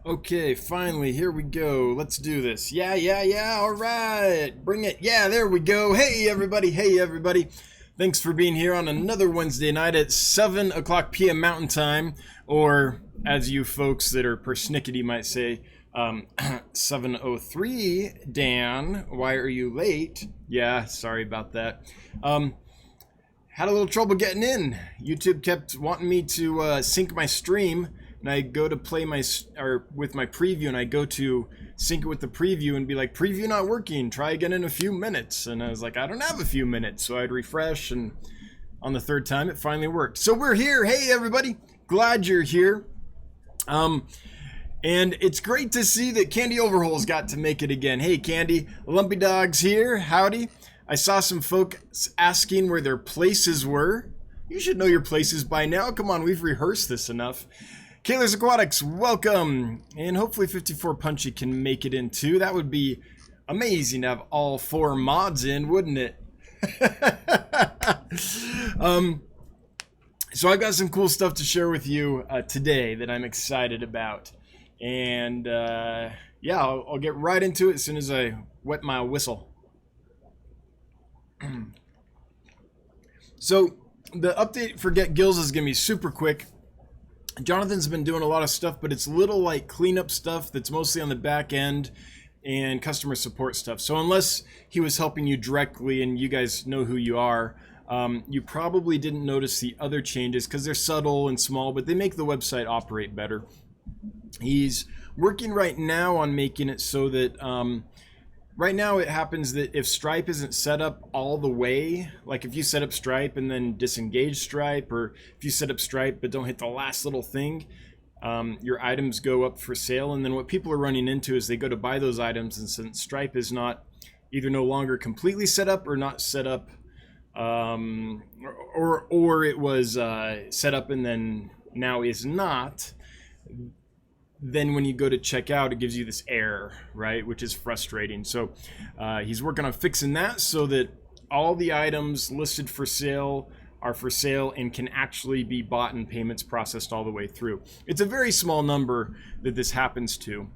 Okay, finally, here we go. Let's do this. Yeah, all right. Bring it. Yeah, there we go. Hey, everybody. Thanks for being here on another Wednesday night at 7 o'clock p.m. Mountain Time, or as you folks that are persnickety might say, 7:03. Dan, why are you late? Yeah, sorry about that. Had a little trouble getting in. YouTube kept wanting me to sync my stream, and I go to play with my preview, and I go to sync it with the preview and be like, preview not working, try again in a few minutes. And I was like, I don't have a few minutes. So I'd refresh, and on the third time it finally worked. So we're here. Hey everybody, glad you're here. And it's great to see that Candy Overhaul's got to make it again. Hey Candy, Lumpy Dog's here, howdy. I saw some folks asking where their places were. You should know your places by now. Come on, we've rehearsed this enough. Kayla's Aquatics, welcome. And hopefully 54 Punchy can make it in too. That would be amazing to have all four mods in, wouldn't it? So I've got some cool stuff to share with you today that I'm excited about. And yeah, I'll get right into it as soon as I wet my whistle. So the update for Get Gills is going to be super quick. Jonathan's been doing a lot of stuff, but it's little like cleanup stuff that's mostly on the back end and customer support stuff. So unless he was helping you directly and you guys know who you are, you probably didn't notice the other changes because they're subtle and small, but they make the website operate better. He's working right now on making it so that right now it happens that if Stripe isn't set up all the way, like if you set up Stripe and then disengage Stripe, or if you set up Stripe but don't hit the last little thing, your items go up for sale. And then what people are running into is they go to buy those items, and since Stripe is not either no longer completely set up or not set up, or it was set up and then now is not, then when you go to check out, it gives you this error, right? Which is frustrating. So he's working on fixing that so that all the items listed for sale are for sale and can actually be bought and payments processed all the way through. It's a very small number that this happens to.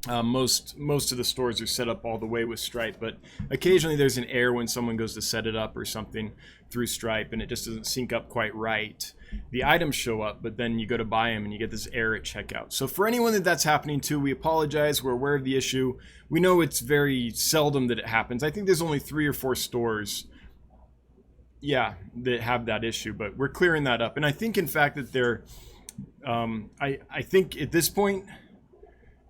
Most of the stores are set up all the way with Stripe, but occasionally there's an error when someone goes to set it up or something through Stripe and it just doesn't sync up quite right. The items show up, but then you go to buy them and you get this error at checkout. So for anyone that's happening to, we apologize. We're aware of the issue. We know it's very seldom that it happens. I think there's only 3 or 4 stores, that have that issue, but we're clearing that up. And I think, in fact, that they're, I think at this point,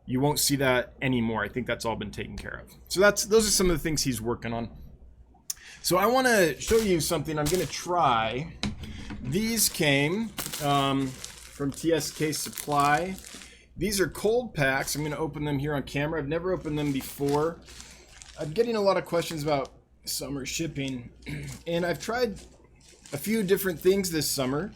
you won't see that anymore. I think that's all been taken care of. So those are some of the things he's working on. So I want to show you something I'm going to try. These came from TSK Supply. These are cold packs. I'm going to open them here on camera. I've never opened them before. I'm getting a lot of questions about summer shipping, and I've tried a few different things this summer,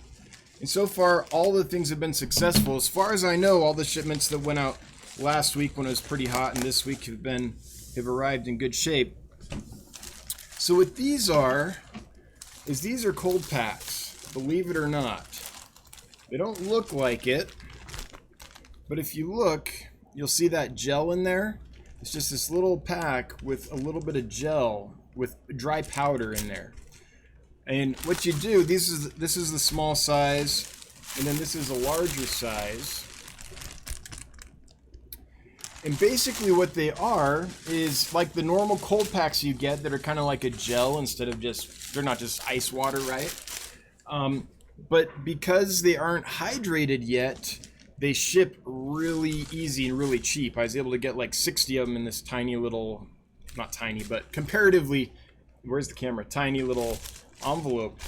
and so far all the things have been successful. As far as I know, all the shipments that went out last week when it was pretty hot and this week have arrived in good shape. So what these are cold packs, believe it or not. They don't look like it, but if you look, you'll see that gel in there. It's just this little pack with a little bit of gel with dry powder in there. And what you do, this is the small size, and then this is a larger size. And basically what they are is like the normal cold packs you get that are kind of like a gel instead of they're not just ice water, right? But because they aren't hydrated yet, they ship really easy and really cheap. I was able to get like 60 of them in this tiny little, not tiny, but comparatively, where's the camera? Tiny little envelope.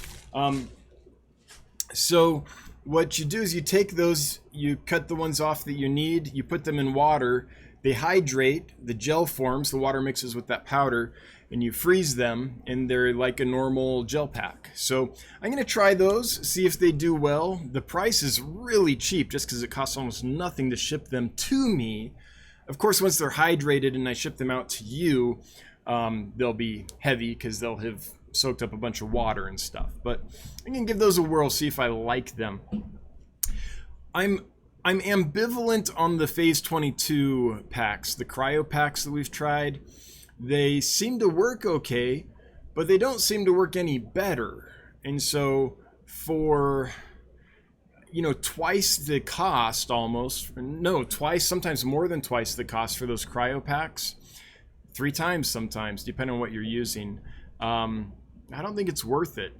So what you do is you take those, you cut the ones off that you need, you put them in water, they hydrate, the gel forms, the water mixes with that powder, and you freeze them, and they're like a normal gel pack. So I'm going to try those, see if they do well. The price is really cheap just because it costs almost nothing to ship them to me. Of course, once they're hydrated and I ship them out to you, they'll be heavy because they'll have soaked up a bunch of water and stuff. But I'm going to give those a whirl, see if I like them. I'm I'm ambivalent on the Phase 22 packs, the cryo packs that we've tried. They seem to work okay, but they don't seem to work any better. And so for, you know, twice the cost almost, no, twice, sometimes more than twice the cost for those cryo packs, 3 times sometimes, depending on what you're using, I don't think it's worth it.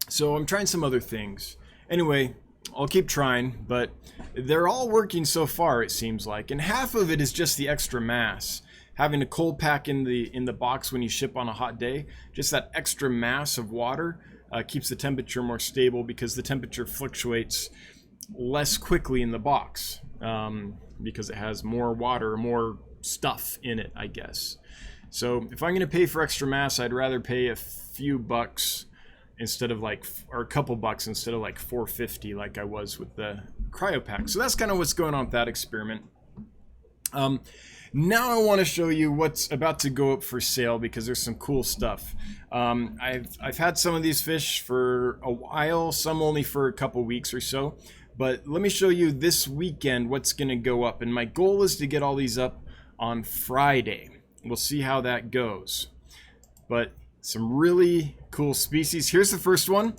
So I'm trying some other things. Anyway, I'll keep trying, but they're all working so far, it seems like. And half of it is just the extra mass. Having a cold pack in the box when you ship on a hot day, just that extra mass of water keeps the temperature more stable because the temperature fluctuates less quickly in the box because it has more water, more stuff in it, I guess. So if I'm going to pay for extra mass, I'd rather pay a few bucks instead of like, or a couple bucks instead of like $4.50 like I was with the cryo pack. So that's kind of what's going on with that experiment. Now I want to show you what's about to go up for sale because there's some cool stuff. I've had some of these fish for a while, some only for a couple weeks or so. But let me show you this weekend what's going to go up. And my goal is to get all these up on Friday. We'll see how that goes. But some really cool species. Here's the first one.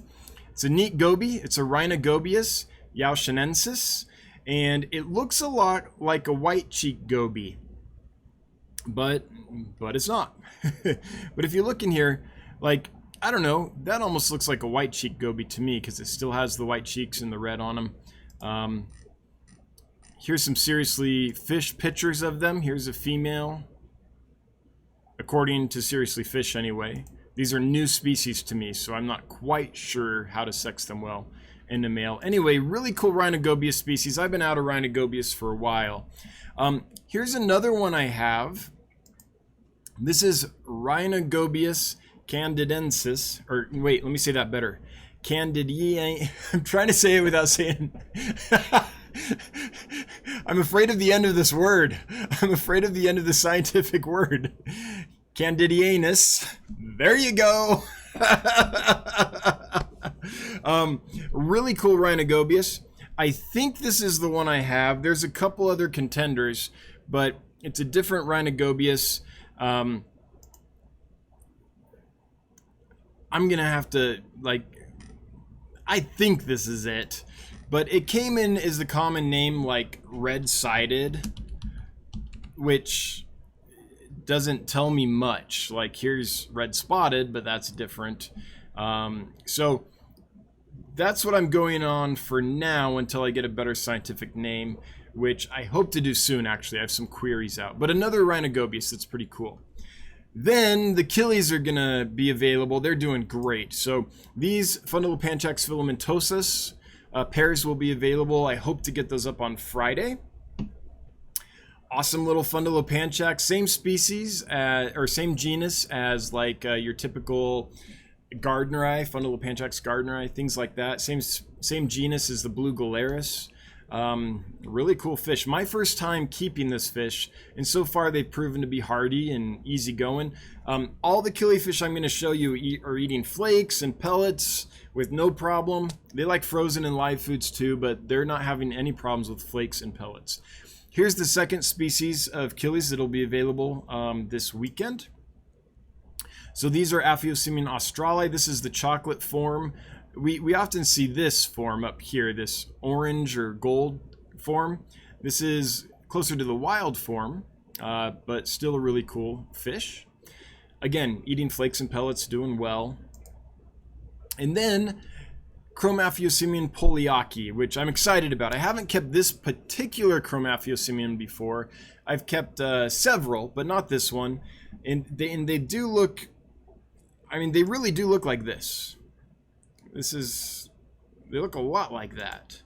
It's a neat goby. It's a Rhinogobius yaoshinensis. And it looks a lot like a white cheek goby. But it's not. But if you look in here, like, I don't know, that almost looks like a white cheek goby to me because it still has the white cheeks and the red on them. Here's some seriously fish pictures of them. Here's a female, according to Seriously Fish anyway. These are new species to me, so I'm not quite sure how to sex them well in the male. Anyway, really cool Rhinogobius species. I've been out of Rhinogobius for a while. Here's another one I have. This is Rhinogobius candidensis, or wait, let me say that better. Candidie. I'm trying to say it without saying. I'm afraid of the end of this word. I'm afraid of the end of the scientific word. Candidianus. There you go. Really cool Rhinogobius. I think this is the one I have. There's a couple other contenders, but it's a different Rhinogobius. I'm gonna have to, like, I think this is it, but it came in as the common name like red-sided, which doesn't tell me much. Like, here's red-spotted, but that's different. So that's what I'm going on for now until I get a better scientific name, which I hope to do soon, actually. I have some queries out. But another Rhinogobius that's pretty cool. Then the killies are going to be available. They're doing great. So these Fundulopanchax filamentosus pairs will be available. I hope to get those up on Friday. Awesome little Fundulopanchax. Same species, or same genus as like your typical Gardneri, Fundulopanchax Gardneri, things like that. Same genus as the blue Galaris. Really cool fish. My first time keeping this fish, and so far they've proven to be hardy and easygoing. All the killifish I'm going to show you are eating flakes and pellets with no problem. They like frozen and live foods too, but they're not having any problems with flakes and pellets. Here's the second species of killies that'll be available this weekend. So these are Aphyosemion australe. This is the chocolate form. We often see this form up here, this orange or gold form. This is closer to the wild form, but still a really cool fish. Again, eating flakes and pellets, doing well. And then Chromaphyosemion poliaki, which I'm excited about. I haven't kept this particular Chromaphyosemion before. I've kept several, but not this one. And they do look, I mean, they really do look like this. They look a lot like that.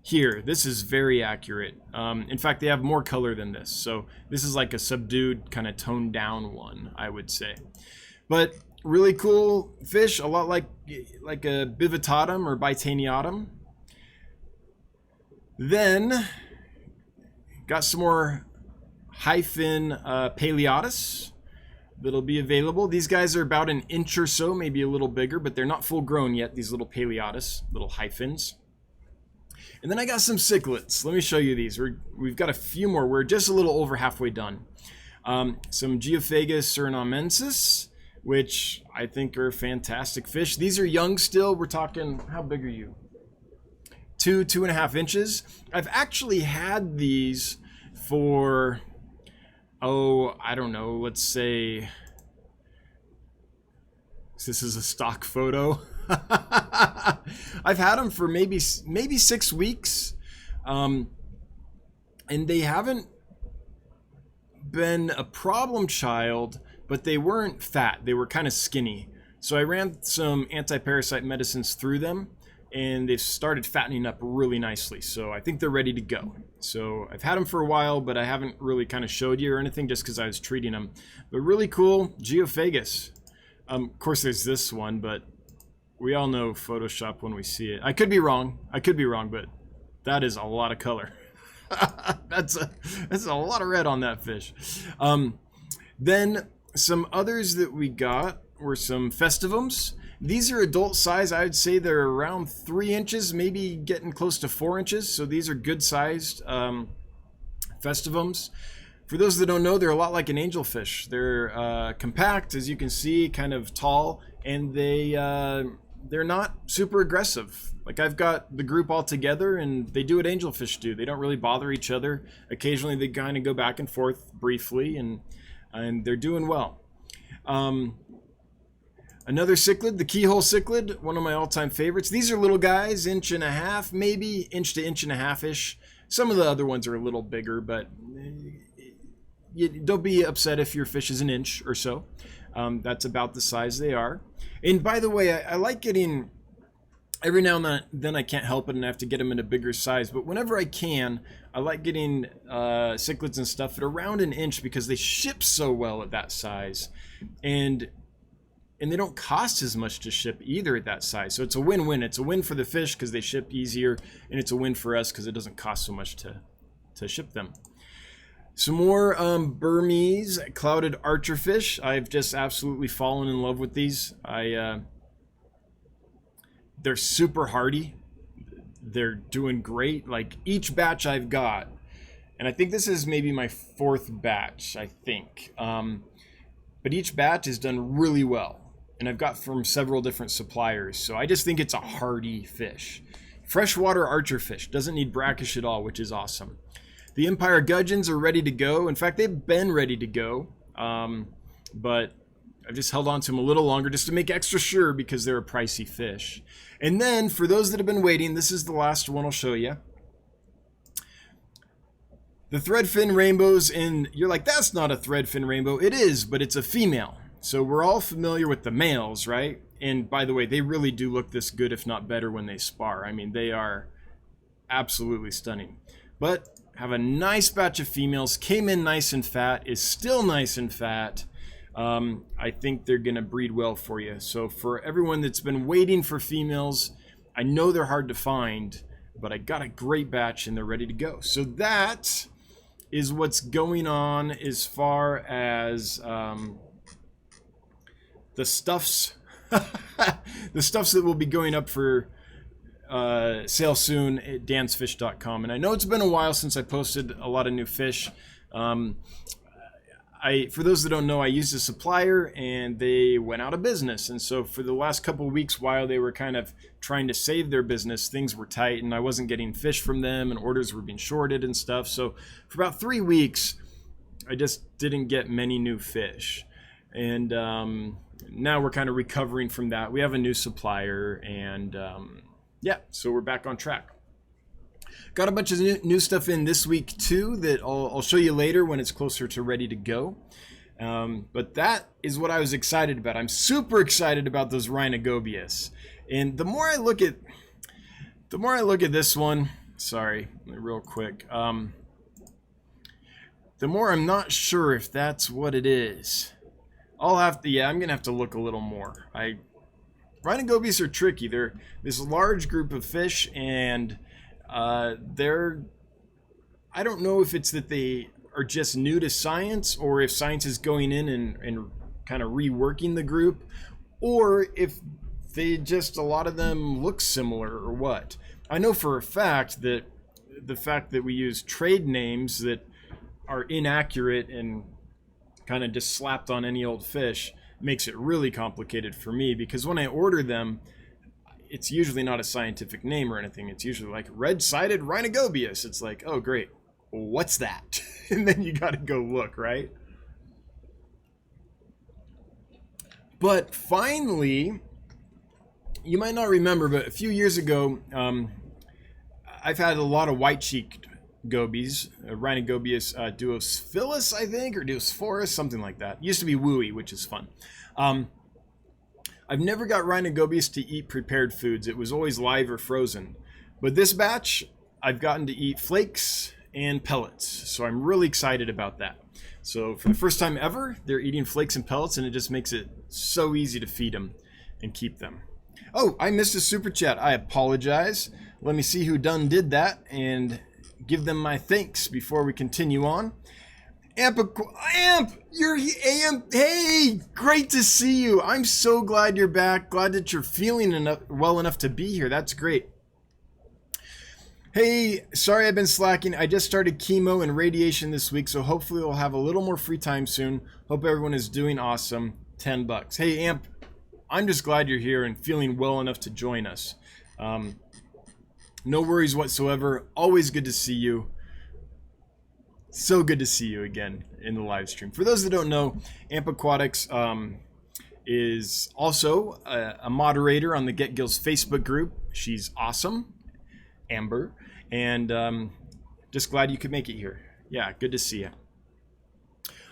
Here, this is very accurate. In fact, they have more color than this. So this is like a subdued, kind of toned down one, I would say. But really cool fish, a lot like a Bivitatum or Bitaniatum. Then, got some more hyphen Paleotis that'll be available. These guys are about an inch or so, maybe a little bigger, but they're not full grown yet, these little Paleotis, little hyphens. And then I got some cichlids. Let me show you these. We've got a few more. We're just a little over halfway done. Some Geophagus surinamensis, which I think are fantastic fish. These are young still. We're talking, how big are you? 2.5 inches. I've actually had these for, I don't know, let's say, this is a stock photo. I've had them for maybe 6 weeks, and they haven't been a problem child, but they weren't fat. They were kind of skinny. So I ran some anti-parasite medicines through them, and they've started fattening up really nicely. So I think they're ready to go. So I've had them for a while, but I haven't really kind of showed you or anything just because I was treating them. But really cool Geophagus. Of course, there's this one, but we all know Photoshop when we see it. I could be wrong, but that is a lot of color. That's a lot of red on that fish. Then some others that we got were some festivums. These are adult size. I would say they're around 3 inches, maybe getting close to 4 inches. So these are good sized festivums. For those that don't know, they're a lot like an angelfish. They're compact, as you can see, kind of tall, and they're not super aggressive. Like, I've got the group all together, and they do what angelfish do. They don't really bother each other. Occasionally, they kind of go back and forth briefly, and they're doing well. Another cichlid, the keyhole cichlid, one of my all-time favorites. These are little guys, 1.5 inches, maybe inch to 1.5 inches-ish. Some of the other ones are a little bigger, but don't be upset if your fish is 1 inch or so. That's about the size they are. And by the way, I like getting, every now and then I can't help it and I have to get them in a bigger size, but whenever I can, I like getting cichlids and stuff at around 1 inch because they ship so well at that size. And they don't cost as much to ship either at that size. So it's a win-win. It's a win for the fish because they ship easier, and it's a win for us because it doesn't cost so much to ship them. Some more Burmese clouded archerfish. I've just absolutely fallen in love with these. They're super hardy. They're doing great. Like, each batch I've got, and I think this is maybe my 4th batch, I think. But each batch is done really well. And I've got from several different suppliers. So I just think it's a hardy fish. Freshwater archerfish. Doesn't need brackish at all, which is awesome. The Empire gudgeons are ready to go. In fact, they've been ready to go, but I've just held on to them a little longer just to make extra sure because they're a pricey fish. And then, for those that have been waiting, this is the last one I'll show you. The threadfin rainbows, and you're like, that's not a threadfin rainbow. It is, but it's a female. So we're all familiar with the males, right? And by the way, they really do look this good, if not better, when they spar. I mean, they are absolutely stunning. But have a nice batch of females, came in nice and fat, is still nice and fat. I think they're gonna breed well for you. So for everyone that's been waiting for females, I know they're hard to find, but I got a great batch and they're ready to go. So that is what's going on as far as the stuffs, the stuffs that will be going up for sale soon at dansfish.com. And I know it's been a while since I posted a lot of new fish. For those that don't know, I used a supplier and they went out of business. And so for the last couple of weeks, while they were kind of trying to save their business, things were tight and I wasn't getting fish from them and orders were being shorted and stuff. So for about 3 weeks, I just didn't get many new fish. And now we're kind of recovering from that. We have a new supplier and yeah, so we're back on track. Got a bunch of new stuff in this week too that I'll show you later when it's closer to ready to go. But that is what I was excited about. I'm super excited about those Rhinogobius. And the more I look at this one, sorry, real quick. The more I'm not sure if that's what it is. I'm gonna have to look a little more. Rhinogobius are tricky. They're this large group of fish, and I don't know if it's that they are just new to science, or if science is going in and kind of reworking the group, or if they just, a lot of them look similar or what. I know for a fact that the fact that we use trade names that are inaccurate and kind of just slapped on any old fish makes it really complicated for me, because when I order them, it's usually not a scientific name or anything. It's usually like red-sided rhinogobius. It's like, oh great, what's that? And then you got to go look, right? But finally, you might not remember, but a few years ago, I've had a lot of white-cheeked gobies, Rhinogobius duosphyllus, I think, or duosporus, something like that. It used to be wooey, which is fun. I've never got Rhinogobius to eat prepared foods. It was always live or frozen. But this batch, I've gotten to eat flakes and pellets, so I'm really excited about that. So for the first time ever, they're eating flakes and pellets, and it just makes it so easy to feed them and keep them. Oh, I missed a super chat. I apologize. Let me see who done did that and give them my thanks before we continue on. Amp, you're Amp. Hey, great to see you. I'm so glad you're back. Glad that you're feeling well enough to be here. That's great. Hey, sorry I've been slacking. I just started chemo and radiation this week, so hopefully we'll have a little more free time soon. Hope everyone is doing awesome. $10. Hey, Amp, I'm just glad you're here and feeling well enough to join us. No worries whatsoever. Always good to see you. So good to see you again in the live stream. For those that don't know, Amp Aquatics is also a moderator on the Get Gills Facebook group. She's awesome, Amber, and just glad you could make it here. Yeah, good to see you.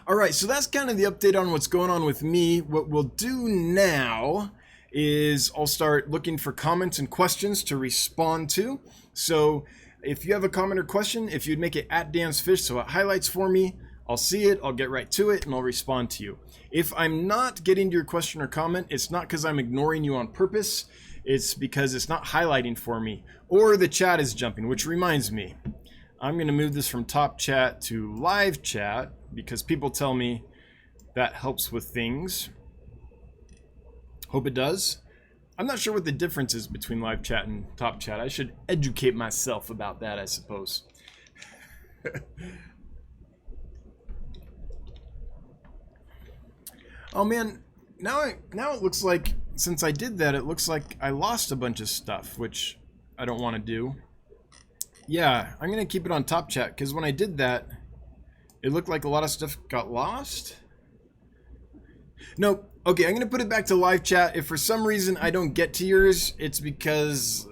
All right, so that's kind of the update on what's going on with me. What we'll do now is I'll start looking for comments and questions to respond to. So if you have a comment or question, if you'd make it at Dan's Fish so it highlights for me, I'll see it, I'll get right to it, and I'll respond to you. If I'm not getting to your question or comment, it's not because I'm ignoring you on purpose. It's because it's not highlighting for me, or the chat is jumping, which reminds me, I'm going to move this from top chat to live chat because people tell me that helps with things. Hope it does. I'm not sure what the difference is between live chat and top chat. I should educate myself about that, I suppose. Oh man, now it looks like, since I did that, it looks like I lost a bunch of stuff, which I don't want to do. Yeah, I'm going to keep it on top chat, because when I did that, it looked like a lot of stuff got lost. Nope. Okay, I'm going to put it back to live chat. If for some reason I don't get to yours, it's because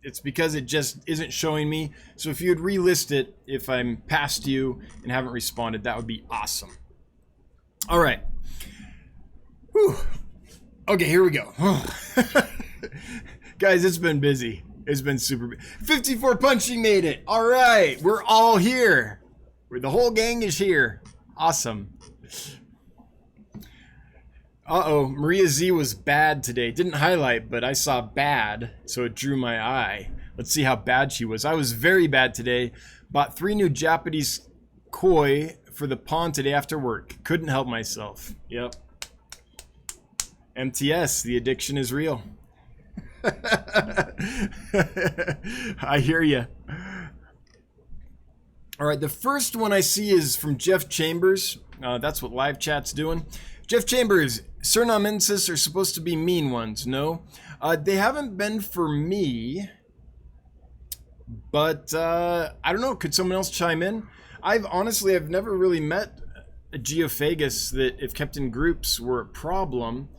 it just isn't showing me. So if you'd relist it, if I'm past you and haven't responded, that would be awesome. All right. Whew. Okay, here we go. Guys, it's been busy. It's been super busy. 54 Punchy made it. All right, we're all here. The whole gang is here. Awesome. Uh-oh, Maria Z was bad today. Didn't highlight, but I saw bad, so it drew my eye. Let's see how bad she was. I was very bad today. Bought 3 new Japanese koi for the pond today after work. Couldn't help myself. Yep. MTS, the addiction is real. I hear you. All right, the first one I see is from Jeff Chambers. That's what live chat's doing. Jeff Chambers, Cernamensis are supposed to be mean ones, no? They haven't been for me, but I don't know. Could someone else chime in? I've never really met a Geophagus that, if kept in groups, were a problem.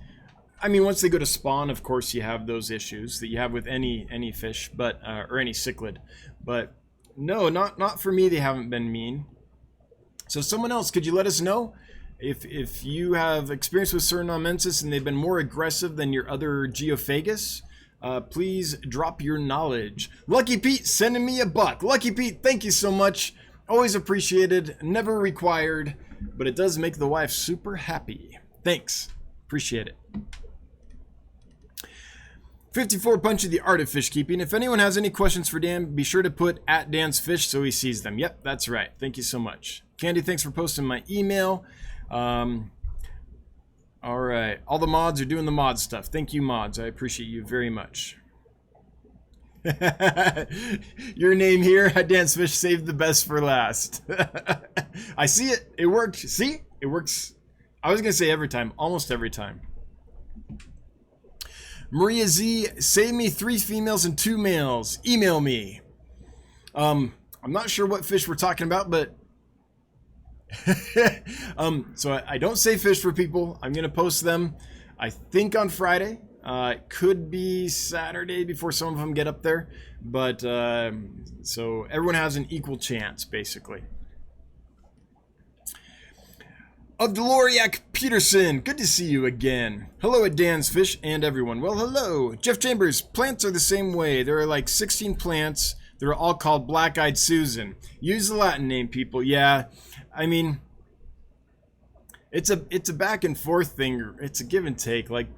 I mean, once they go to spawn, of course, you have those issues that you have with any fish, but or any cichlid. But no, not for me. They haven't been mean. So someone else, could you let us know if you have experience with Cernamensis and they've been more aggressive than your other Geophagus? Please drop your knowledge. Lucky Pete sending me $1. Lucky Pete, thank you so much. Always appreciated. Never required, but it does make the wife super happy. Thanks. Appreciate it. 54 Punchy, the art of fish keeping. If anyone has any questions for Dan, be sure to put at Dan's Fish so he sees them. Yep, that's right. Thank you so much. Candy, thanks for posting my email. All right. All the mods are doing the mod stuff. Thank you, mods. I appreciate you very much. Your name here, Dance Fish, saved the best for last. I see it. It worked. See? It works. I was going to say every time. Almost every time. Maria Z, save me 3 females and 2 males. Email me. I'm not sure what fish we're talking about, but so I don't save fish for people. I'm going to post them, I think, on Friday. It could be Saturday before some of them get up there, but so everyone has an equal chance, basically. Of Deloriac Peterson, good to see you again. Hello at Dan's Fish and everyone. Well, hello. Jeff Chambers, plants are the same way. There are like 16 plants. They're all called Black-Eyed Susan. Use the Latin name, people. Yeah, I mean, it's a back and forth thing. It's a give and take. Like,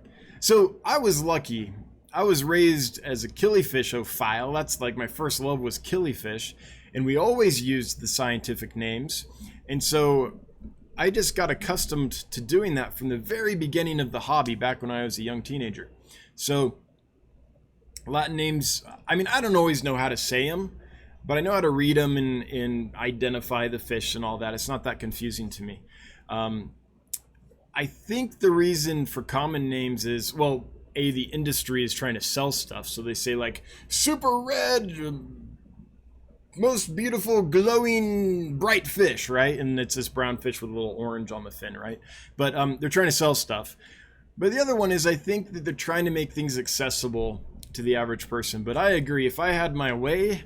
so I was lucky. I was raised as a killifish-ophile. That's like my first love was killifish, and we always used the scientific names, and so I just got accustomed to doing that from the very beginning of the hobby back when I was a young teenager. So Latin names, I mean, I don't always know how to say them, but I know how to read them and identify the fish and all that. It's not that confusing to me. I think the reason for common names is, well, the industry is trying to sell stuff. So they say like super red, most beautiful, glowing, bright fish, right? And it's this brown fish with a little orange on the fin, right? But they're trying to sell stuff. But the other one is I think that they're trying to make things accessible to the average person. But I agree, if I had my way,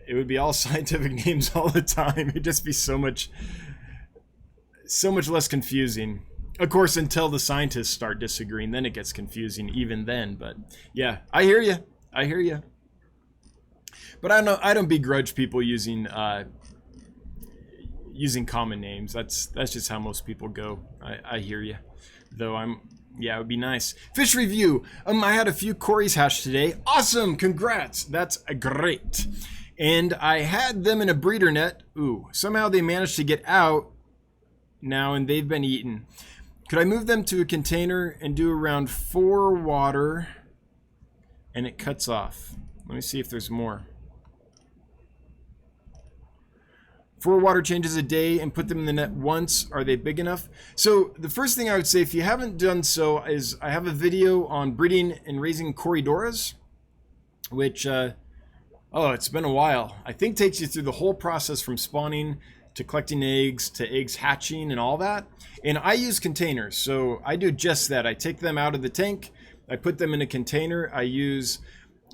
it would be all scientific names all the time. It'd just be so much less confusing. Of course, until the scientists start disagreeing, then it gets confusing even then. But yeah, I hear you. I hear you. But I don't begrudge people using common names. That's just how most people go. I hear you. Though yeah, it would be nice. Fish review. I had a few Corys hatched today. Awesome, congrats. That's great. And I had them in a breeder net. Ooh, somehow they managed to get out now and they've been eaten. Could I move them to a container and do around 4 water and it cuts off? Let me see if there's more. 4 water changes a day and put them in the net once. Are they big enough? So the first thing I would say, if you haven't done so, is I have a video on breeding and raising Corydoras, which, it's been a while. I think takes you through the whole process from spawning to collecting eggs to eggs hatching and all that. And I use containers, so I do just that. I take them out of the tank, I put them in a container, I use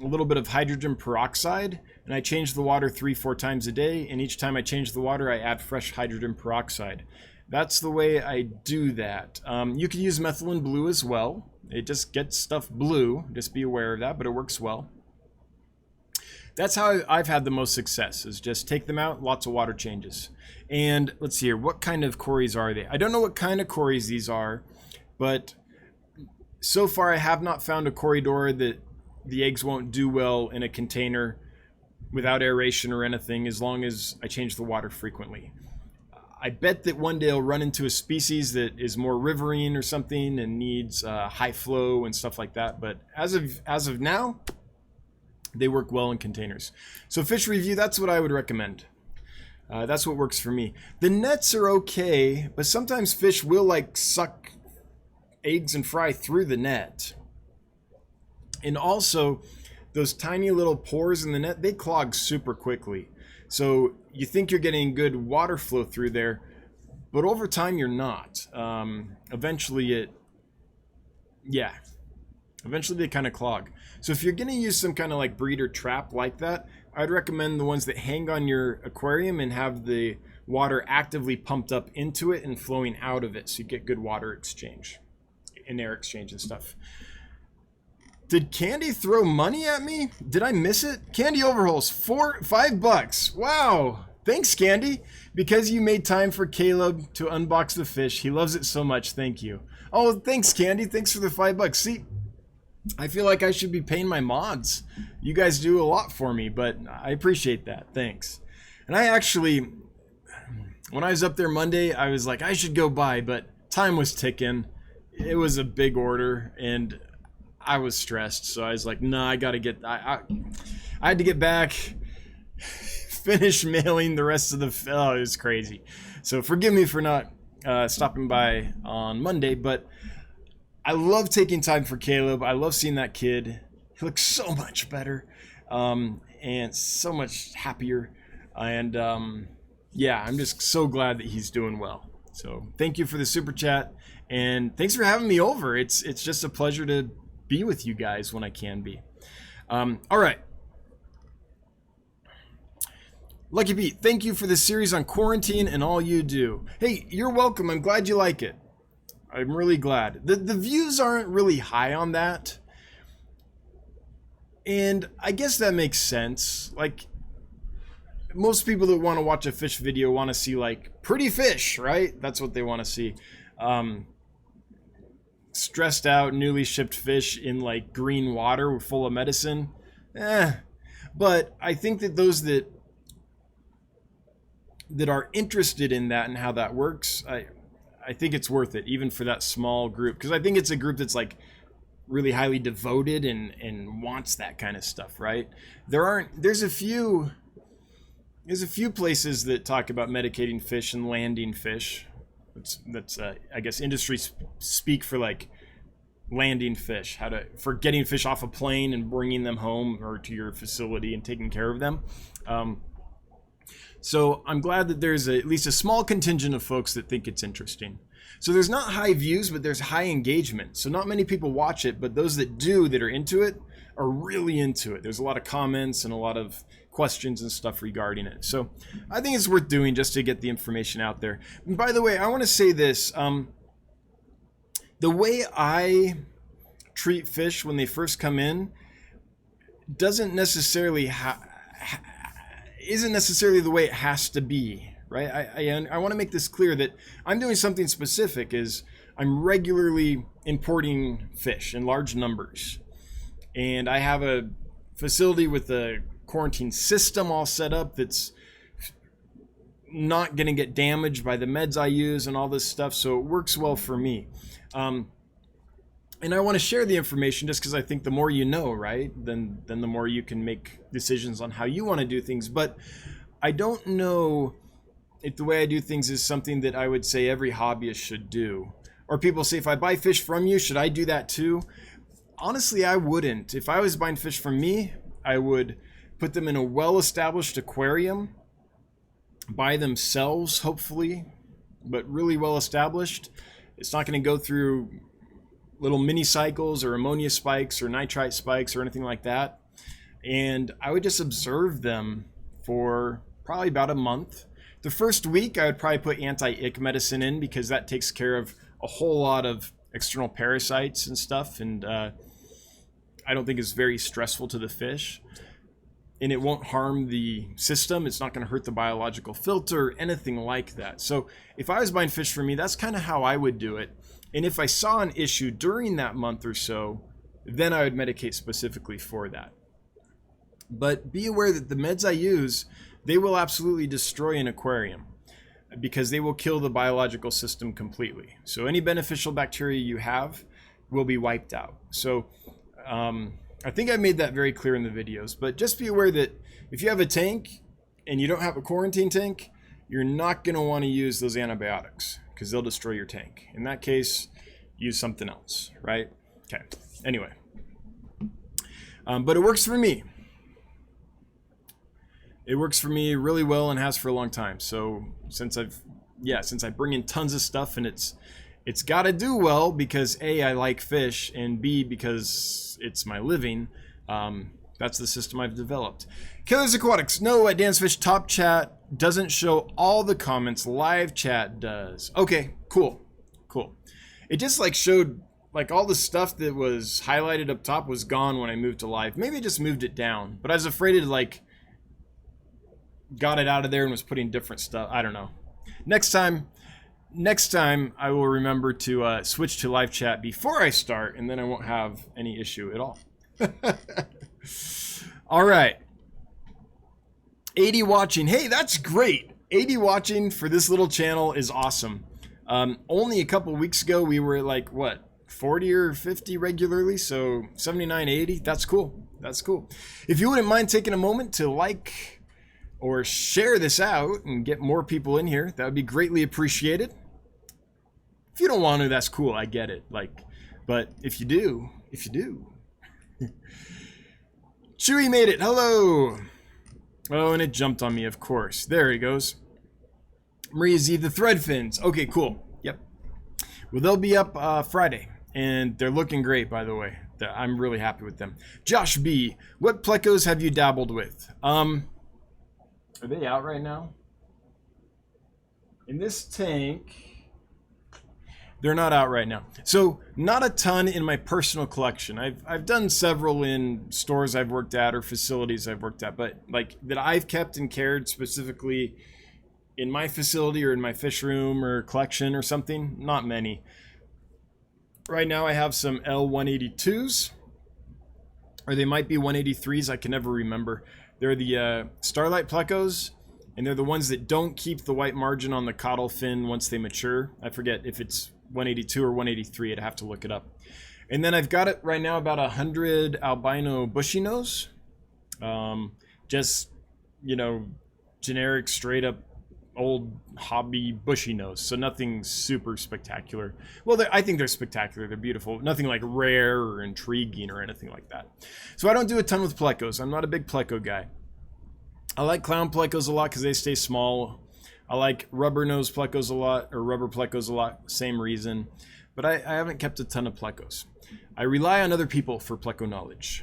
a little bit of hydrogen peroxide, and I change the water 3-4 times a day, and each time I change the water I add fresh hydrogen peroxide. That's the way I do that. You can use methylene blue as well. It just gets stuff blue, just be aware of that, but it works well. That's how I've had the most success, is just take them out, lots of water changes. And let's see here, what kind of Corys are they? I don't know what kind of Corys these are, but so far I have not found a Corydora that the eggs won't do well in a container without aeration or anything, as long as I change the water frequently. I bet that one day I'll run into a species that is more riverine or something and needs high flow and stuff like that, but as of now, they work well in containers. So fish review, that's what I would recommend. That's what works for me. The nets are okay, but sometimes fish will like suck eggs and fry through the net. And also, those tiny little pores in the net, they clog super quickly. So you think you're getting good water flow through there, but over time you're not. Eventually they kind of clog. So if you're going to use some kind of like breeder trap like that, I'd recommend the ones that hang on your aquarium and have the water actively pumped up into it and flowing out of it, so you get good water exchange and air exchange and stuff. Did Candy throw money at me? Did I miss it? Candy Overhauls, $5. Wow. Thanks, Candy, because you made time for Caleb to unbox the fish. He loves it so much. Thank you. Oh, thanks, Candy. Thanks for the $5. See, I feel like I should be paying my mods. You guys do a lot for me, but I appreciate that. Thanks. And I actually, when I was up there Monday, I was like, I should go by, but time was ticking. It was a big order, and I was stressed. So I was like, no, I had to get back, finish mailing the rest of the, oh, it was crazy. So forgive me for not stopping by on Monday, but I love taking time for Caleb. I love seeing that kid. He looks so much better and so much happier. And yeah, I'm just so glad that he's doing well. So thank you for the super chat, and thanks for having me over. It's just a pleasure to be with you guys when I can be. All right. Lucky Pete, thank you for the series on quarantine and all you do. Hey, you're welcome. I'm glad you like it. I'm really glad. The views aren't really high on that. And I guess that makes sense. Like, most people that want to watch a fish video want to see like pretty fish, right? That's what they want to see. Stressed out, newly shipped fish in like green water full of medicine. But I think that those that are interested in that and how that works, I think it's worth it, even for that small group. Because I think it's a group that's like really highly devoted and wants that kind of stuff, right? There's a few places that talk about medicating fish and landing fish. That's I guess industry speak for like landing fish, for getting fish off a plane and bringing them home or to your facility and taking care of them. So I'm glad that there's at least a small contingent of folks that think it's interesting. So there's not high views, but there's high engagement. So not many people watch it, but those that do, that are into it, are really into it. There's a lot of comments and a lot of questions and stuff regarding it. So I think it's worth doing just to get the information out there. And by the way, I want to say this. The way I treat fish when they first come in doesn't necessarily isn't necessarily the way it has to be, right? I want to make this clear that I'm doing something specific. Is I'm regularly importing fish in large numbers, and I have a facility with a quarantine system all set up that's not going to get damaged by the meds I use and all this stuff, so it works well for me. And I want to share the information just because I think the more you know, right, then the more you can make decisions on how you want to do things. But I don't know if the way I do things is something that I would say every hobbyist should do. Or people say, if I buy fish from you, should I do that too? Honestly, I wouldn't. If I was buying fish from me, I would put them in a well-established aquarium by themselves, hopefully, but really well-established. It's not going to go through little mini cycles or ammonia spikes or nitrite spikes or anything like that. And I would just observe them for probably about a month. The first week, I would probably put anti-ick medicine in because that takes care of a whole lot of external parasites and stuff. And I don't think it's very stressful to the fish. And it won't harm the system. It's not going to hurt the biological filter or anything like that. So if I was buying fish from me, that's kind of how I would do it. And if I saw an issue during that month or so, then I would medicate specifically for that. But be aware that the meds I use, they will absolutely destroy an aquarium because they will kill the biological system completely. So any beneficial bacteria you have will be wiped out. So I think I made that very clear in the videos, but just be aware that if you have a tank and you don't have a quarantine tank, you're not going to want to use those antibiotics because they'll destroy your tank. In that case, use something else, right? Okay, anyway. But it works for me. It works for me really well and has for a long time. So since I bring in tons of stuff, and it's got to do well because A, I like fish, and B, because it's my living. That's the system I've developed. Killers Aquatics. No, at Dan's Fish Top Chat doesn't show all the comments. Live chat does. Okay, cool. It just like showed like all the stuff that was highlighted up top was gone when I moved to live. Maybe I just moved it down, but I was afraid it like got it out of there and was putting different stuff. I don't know. Next time I will remember to switch to live chat before I start, and then I won't have any issue at all. All right. 80 watching. Hey, that's great. 80 watching for this little channel is awesome. Only a couple weeks ago, we were at like, what, 40 or 50 regularly, so 79, 80. That's cool. That's cool. If you wouldn't mind taking a moment to like or share this out and get more people in here, that would be greatly appreciated. If you don't want to, that's cool. I get it. But if you do. Chewy made it. Hello. Oh, and it jumped on me, of course. There he goes. Maria Z, the thread fins. Okay, cool. Yep. Well, they'll be up Friday, and they're looking great, by the way. I'm really happy with them. Josh B, what plecos have you dabbled with? Are they out right now? In this tank, they're not out right now. So not a ton in my personal collection. I've done several in stores I've worked at or facilities I've worked at, but like that I've kept and cared specifically in my facility or in my fish room or collection or something, not many. Right now I have some L182s, or they might be 183s, I can never remember. They're the Starlight plecos, and they're the ones that don't keep the white margin on the caudal fin once they mature. I forget if it's 182 or 183, I'd have to look it up. And then I've got it right now about 100 albino bushy nose. Just, you know, generic straight up old hobby bushy nose, so nothing super spectacular. Well, I think they're spectacular, they're beautiful, nothing like rare or intriguing or anything like that. So I don't do a ton with plecos. I'm not a big pleco guy. I like clown plecos a lot because they stay small. I like rubber nose plecos a lot, or rubber plecos a lot, same reason. But I haven't kept a ton of plecos. I rely on other people for pleco knowledge.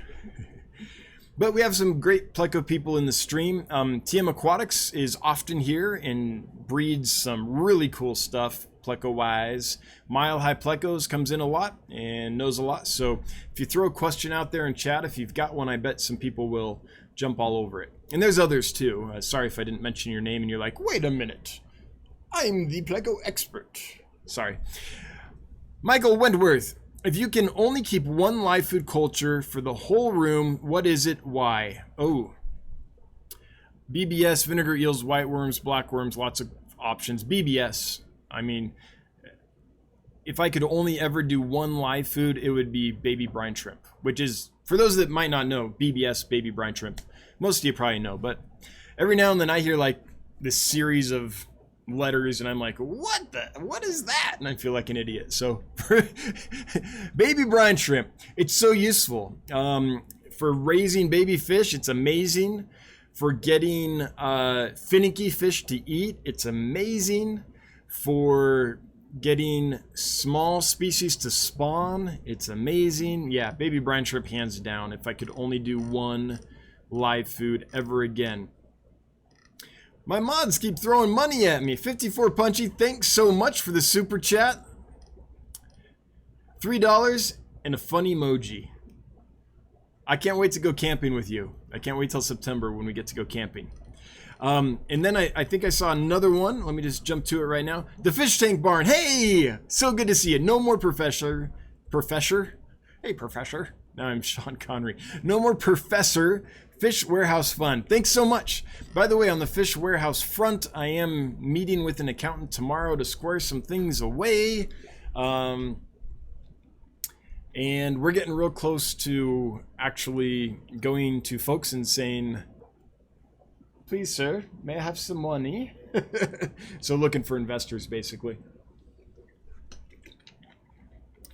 But we have some great pleco people in the stream. TM Aquatics is often here and breeds some really cool stuff pleco-wise. Mile High Plecos comes in a lot and knows a lot. So if you throw a question out there in chat, if you've got one, I bet some people will jump all over it. And there's others too. Sorry if I didn't mention your name and you're like, wait a minute, I'm the pleco expert. Sorry. Michael Wentworth. If you can only keep one live food culture for the whole room, what is it? Why? Oh. BBS, vinegar eels, white worms, black worms, lots of options. BBS. I mean, if I could only ever do one live food, it would be baby brine shrimp, which is, for those that might not know, BBS, baby brine shrimp. Most of you probably know, but every now and then I hear like this series of letters and I'm like, what is that? And I feel like an idiot. So baby brine shrimp, it's so useful for raising baby fish. It's amazing for getting finicky fish to eat. It's amazing for getting small species to spawn. It's amazing. Yeah, baby brine shrimp hands down. If I could only do one live food ever again. My mods keep throwing money at me. 54 Punchy, thanks so much for the super chat. $3 and a fun emoji. I can't wait to go camping with you. I can't wait till September when we get to go camping. And then I think I saw another one. Let me just jump to it right now. The Fish Tank Barn. Hey! So good to see you. No more Professor. Hey, Professor. Now I'm Sean Connery. No more Professor. Fish Warehouse Fun. Thanks so much. By the way, on the Fish Warehouse front, I am meeting with an accountant tomorrow to square some things away. And we're getting real close to actually going to folks and saying, please, sir, may I have some money? So looking for investors, basically.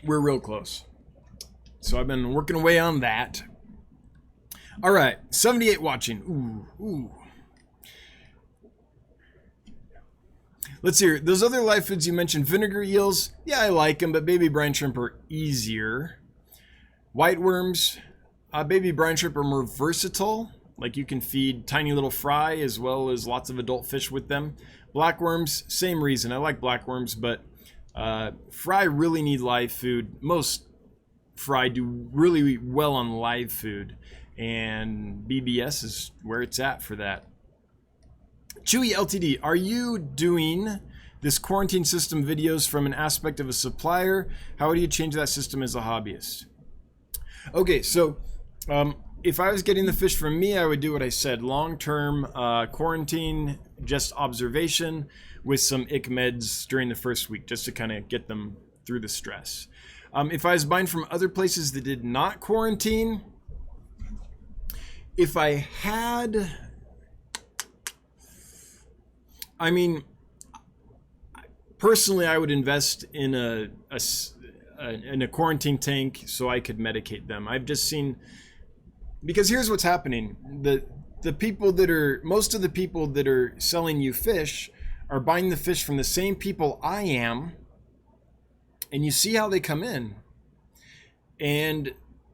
We're real close. So I've been working away on that. All right, 78 watching. Ooh. Let's hear those other live foods you mentioned. Vinegar eels, yeah, I like them, but baby brine shrimp are easier. White worms, baby brine shrimp are more versatile. Like you can feed tiny little fry as well as lots of adult fish with them. Black worms, same reason. I like black worms, but fry really need live food. Most fry do really well on live food. And BBS is where it's at for that. Chewy LTD, are you doing this quarantine system videos from an aspect of a supplier? How do you change that system as a hobbyist? Okay, so if I was getting the fish from me, I would do what I said. Long-term quarantine, just observation with some ick meds during the first week, just to kind of get them through the stress. If I was buying from other places that did not quarantine, if I had, I mean, personally, I would invest in a quarantine tank so I could medicate them. I've just seen, because here's what's happening. Most of the people that are selling you fish are buying the fish from the same people I am, and you see how they come in, and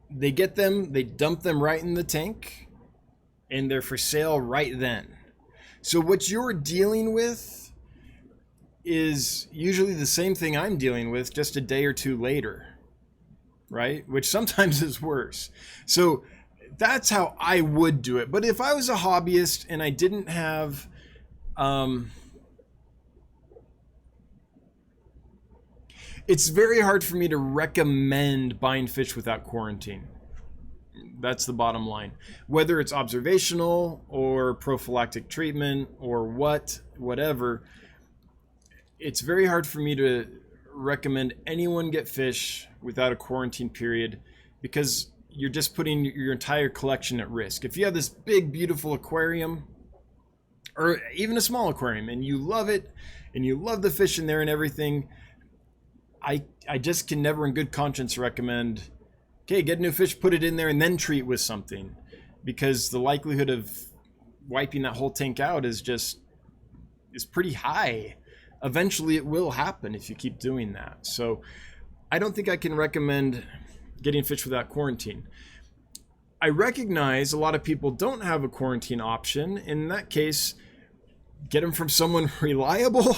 they get them, they dump them right in the tank, and they're for sale right then. So what you're dealing with is usually the same thing I'm dealing with, just a day or two later, right? Which sometimes is worse. So that's how I would do it. But if I was a hobbyist and I didn't have, it's very hard for me to recommend buying fish without quarantine. That's the bottom line. Whether it's observational or prophylactic treatment or whatever, it's very hard for me to recommend anyone get fish without a quarantine period, because you're just putting your entire collection at risk. If you have this big, beautiful aquarium, or even a small aquarium, and you love it, and you love the fish in there and everything, I just can never in good conscience recommend, okay, get a new fish, put it in there, and then treat with something. Because the likelihood of wiping that whole tank out is pretty high. Eventually it will happen if you keep doing that. So I don't think I can recommend getting fish without quarantine. I recognize a lot of people don't have a quarantine option. In that case, get them from someone reliable.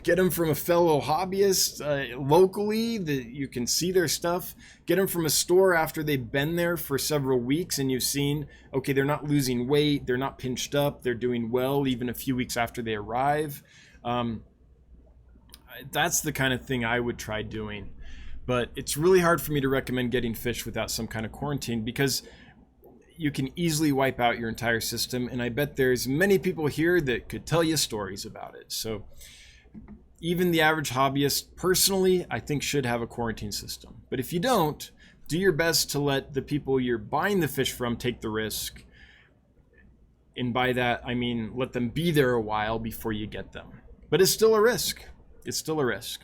Get them from a fellow hobbyist locally that you can see their stuff. Get them from a store after they've been there for several weeks and you've seen, okay, they're not losing weight, they're not pinched up, they're doing well even a few weeks after they arrive. That's the kind of thing I would try doing. But it's really hard for me to recommend getting fish without some kind of quarantine, because you can easily wipe out your entire system. And I bet there's many people here that could tell you stories about it. So even the average hobbyist, personally, I think should have a quarantine system. But if you don't, do your best to let the people you're buying the fish from take the risk. And by that, I mean, let them be there a while before you get them. But it's still a risk. It's still a risk.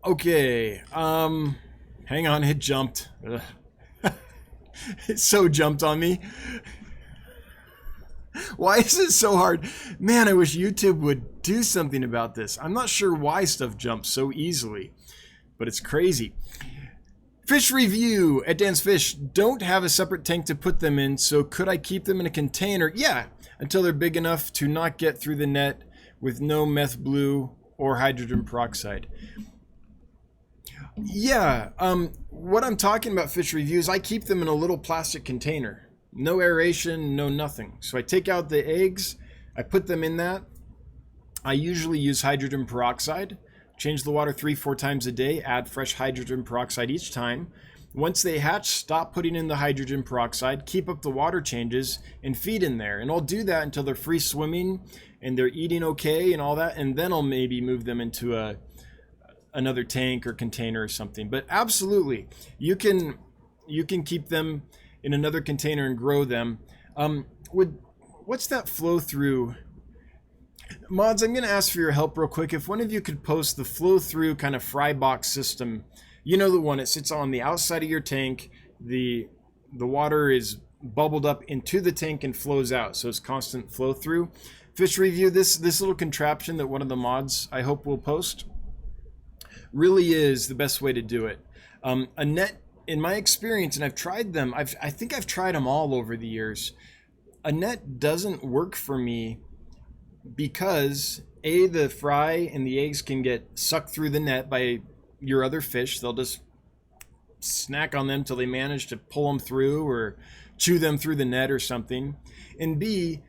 Okay. Hang on, it jumped. It so jumped on me. Why is it so hard? Man, I wish YouTube would do something about this. I'm not sure why stuff jumps so easily, but it's crazy. Fish review at Dan's Fish. Don't have a separate tank to put them in, so could I keep them in a container? Yeah, until they're big enough to not get through the net with no meth blue or hydrogen peroxide. Yeah, what I'm talking about fish reviews, I keep them in a little plastic container. No aeration, no nothing. So I take out the eggs, I put them in that. I usually use hydrogen peroxide. Change the water 3-4 times a day, add fresh hydrogen peroxide each time. Once they hatch, stop putting in the hydrogen peroxide, keep up the water changes, and feed in there. And I'll do that until they're free swimming and they're eating okay and all that, and then I'll maybe move them into another tank or container or something. But absolutely, you can keep them in another container and grow them. What's that flow through? Mods, I'm going to ask for your help real quick. If one of you could post the flow through kind of fry box system, you know, the one that sits on the outside of your tank, the water is bubbled up into the tank and flows out, so it's constant flow through. Fish review, this little contraption that one of the mods I hope will post really is the best way to do it. A net, in my experience, and I've tried them, I think I've tried them all over the years. A net doesn't work for me because the fry and the eggs can get sucked through the net by your other fish. They'll just snack on them till they manage to pull them through or chew them through the net or something. And B,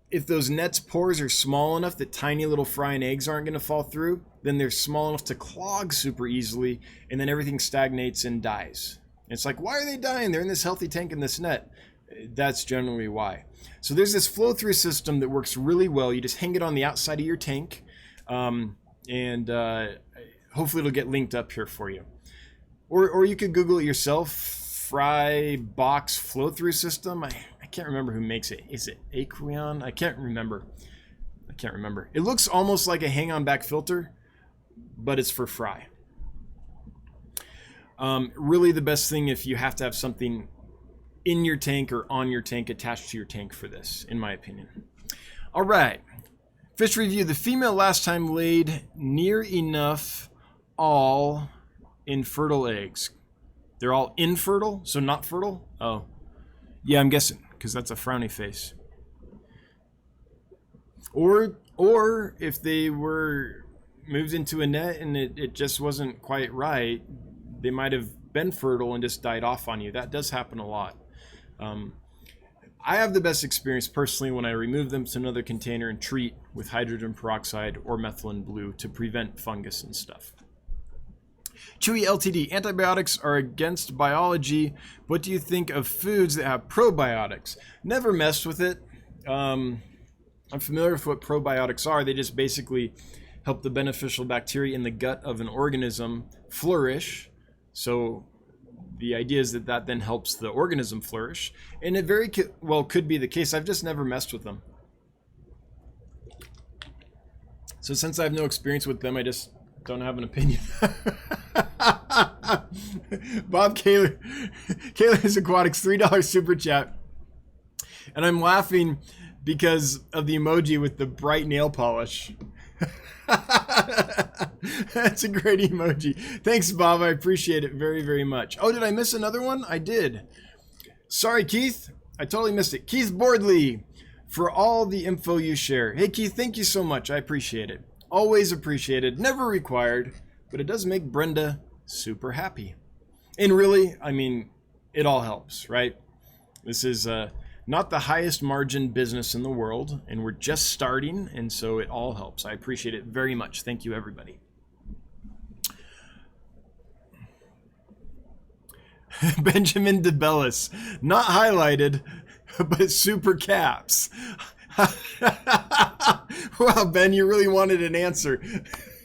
if those net's pores are small enough that tiny little fry and eggs aren't going to fall through, then they're small enough to clog super easily, and then everything stagnates and dies. It's like, why are they dying? They're in this healthy tank in this net. That's generally why. So there's this flow-through system that works really well. You just hang it on the outside of your tank, and hopefully it'll get linked up here for you. Or you could Google it yourself, Fry Box Flow-Through System. I can't remember who makes it. Is it Aquarium? I can't remember. It looks almost like a hang-on back filter, but it's for Fry. Really the best thing if you have to have something in your tank or on your tank attached to your tank for this, in my opinion. All right. Fish review. The female last time laid near enough all infertile eggs. They're all infertile, so not fertile? Oh. Yeah, I'm guessing, because that's a frowny face. Or if they were moved into a net and it just wasn't quite right, they might have been fertile and just died off on you. That does happen a lot. I have the best experience personally when I remove them to another container and treat with hydrogen peroxide or methylene blue to prevent fungus and stuff. Chewy LTD, antibiotics are against biology. What do you think of foods that have probiotics? Never messed with it. I'm familiar with what probiotics are. They just basically help the beneficial bacteria in the gut of an organism flourish. So the idea is that then helps the organism flourish. And it very well could be the case. I've just never messed with them. So since I have no experience with them, I just don't have an opinion. Bob Kaler's Aquatics, $3 super chat. And I'm laughing because of the emoji with the bright nail polish. That's a great emoji. Thanks, Bob. I appreciate it very, very much. Oh, did I miss another one? I did. Sorry, Keith. I totally missed it. Keith Boardley, for all the info you share. Hey, Keith, thank you so much. I appreciate it. Always appreciated. Never required. But it does make Brenda super happy. And really, I mean, it all helps, right? This is not the highest margin business in the world, and we're just starting, and so it all helps. I appreciate it very much. Thank you, everybody. Benjamin DeBellis, not highlighted, but super caps. Wow, Ben, you really wanted an answer.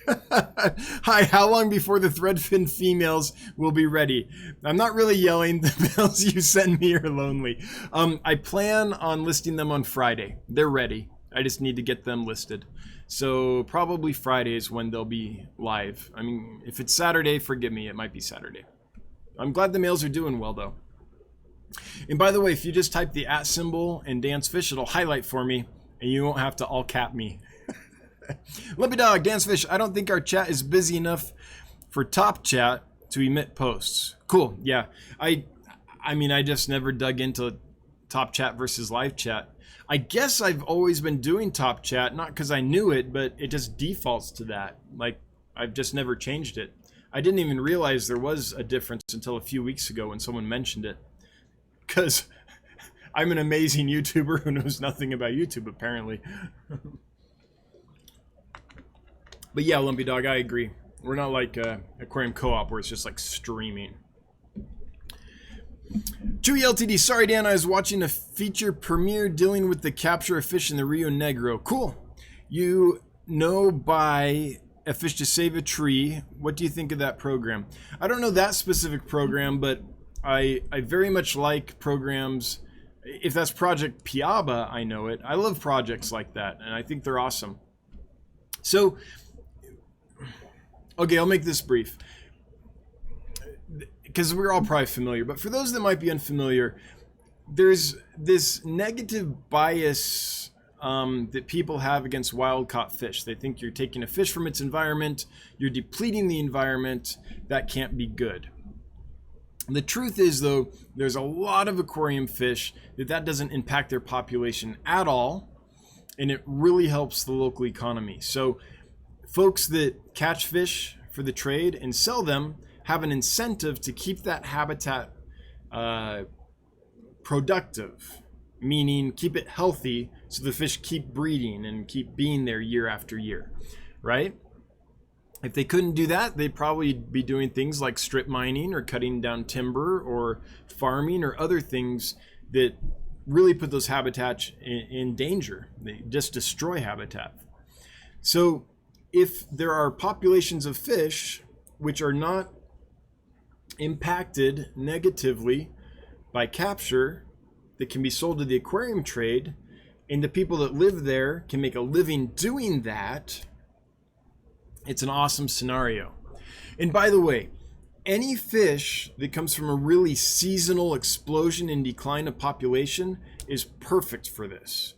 Hi, how long before the threadfin females will be ready? I'm not really yelling. The bills you send me are lonely. I plan on listing them on Friday. They're ready. I just need to get them listed. So probably Friday is when they'll be live. I mean, if it's Saturday, forgive me. It might be Saturday. I'm glad the males are doing well, though. And by the way, if you just type the @ symbol and dance fish, it'll highlight for me, and you won't have to all cap me. Lippy Dog, Dance Fish, I don't think our chat is busy enough for top chat to emit posts. Cool, yeah. I mean, I just never dug into top chat versus live chat. I guess I've always been doing top chat, not because I knew it, but it just defaults to that. Like, I've just never changed it. I didn't even realize there was a difference until a few weeks ago when someone mentioned it. Because I'm an amazing YouTuber who knows nothing about YouTube, apparently. But yeah, Lumpy Dog, I agree. We're not like Aquarium Co-op where it's just like streaming. Chewy LTD, sorry Dan, I was watching a feature premiere dealing with the capture of fish in the Rio Negro. Cool. You know by A Fish to Save a Tree. What do you think of that program? I don't know that specific program, but I very much like programs. If that's Project Piaba, I know it. I love projects like that, and I think they're awesome. So, okay, I'll make this brief, because we're all probably familiar, but for those that might be unfamiliar, there's this negative bias that people have against wild-caught fish. They think you're taking a fish from its environment, you're depleting the environment, that can't be good. The truth is, though, there's a lot of aquarium fish that doesn't impact their population at all, and it really helps the local economy. So folks that catch fish for the trade and sell them have an incentive to keep that habitat productive, meaning keep it healthy so the fish keep breeding and keep being there year after year, right? If they couldn't do that, they'd probably be doing things like strip mining or cutting down timber or farming or other things that really put those habitats in danger. They just destroy habitat. So if there are populations of fish which are not impacted negatively by capture that can be sold to the aquarium trade, and the people that live there can make a living doing that, it's an awesome scenario. And by the way, any fish that comes from a really seasonal explosion and decline of population is perfect for this.